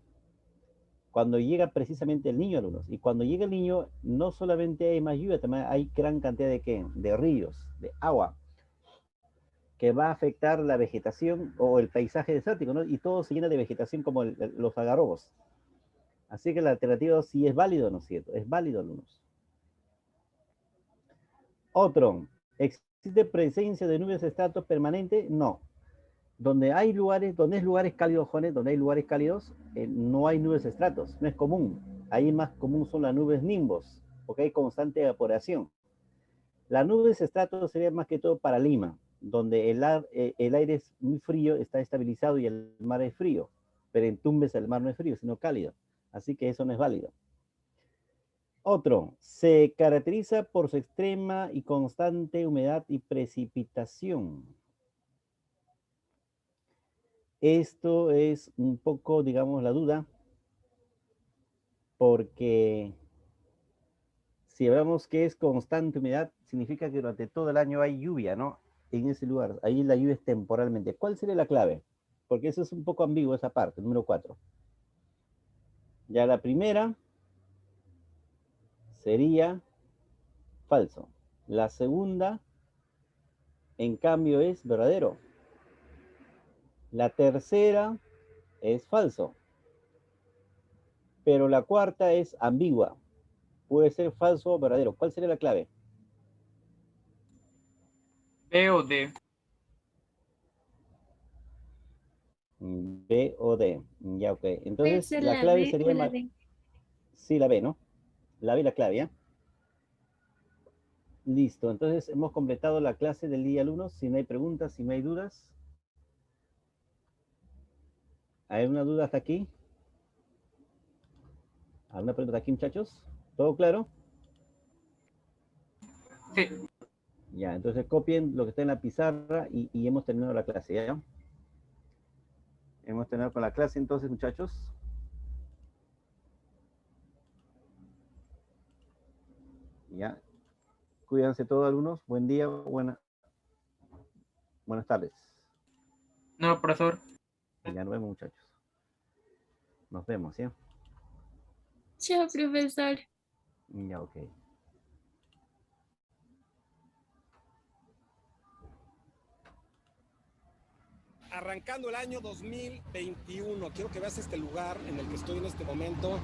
cuando llega precisamente el niño, alumnos. Y cuando llega el niño, no solamente hay más lluvia, también hay gran cantidad de, ¿qué? De ríos, de agua, que va a afectar la vegetación o el paisaje desértico, ¿no? Y todo se llena de vegetación como los algarrobos. Así que la alternativa sí es válido, ¿no es cierto? Es válido, alumnos. Otro, ¿existe presencia de nubes de estratos permanente? No. Donde hay lugares, donde es lugares cálidos, jóvenes, donde hay lugares cálidos, no hay nubes de estratos, no es común. Ahí más común son las nubes nimbos, porque hay constante evaporación. Las nubes de estratos sería más que todo para Lima, donde el aire es muy frío, está estabilizado y el mar es frío. Pero en Tumbes el mar no es frío, sino cálido. Así que eso no es válido. Otro, se caracteriza por su extrema y constante humedad y precipitación. Esto es un poco, digamos, la duda, porque si hablamos que es constante humedad, significa que durante todo el año hay lluvia, ¿no? En ese lugar, ahí la lluvia es temporalmente. ¿Cuál sería la clave? Porque eso es un poco ambiguo esa parte, número 4. Ya la primera sería falso. La segunda, en cambio, es verdadero. La tercera es falso. Pero la cuarta es ambigua. Puede ser falso o verdadero. ¿Cuál sería la clave? B o D. B o D. Ya, ok. Puede Entonces, ser la la clave B sería... o la D. Sí, la B, ¿no? La B y la clave, ¿ya? Listo. Entonces, hemos completado la clase del día lunes. Si no hay preguntas, si no hay dudas. ¿Hay una duda hasta aquí? ¿Alguna pregunta aquí, muchachos? ¿Todo claro? Sí. Ya, entonces copien lo que está en la pizarra y hemos terminado la clase, ¿ya? Hemos terminado con la clase entonces, muchachos. Ya. Cuídense todos, alumnos. Buen día, buenas tardes. No, profesor. Ya nos vemos, muchachos. Nos vemos, ¿ya? Chao, profesor. Ya, ok. Arrancando el año 2021, quiero que veas este lugar en el que estoy en este momento.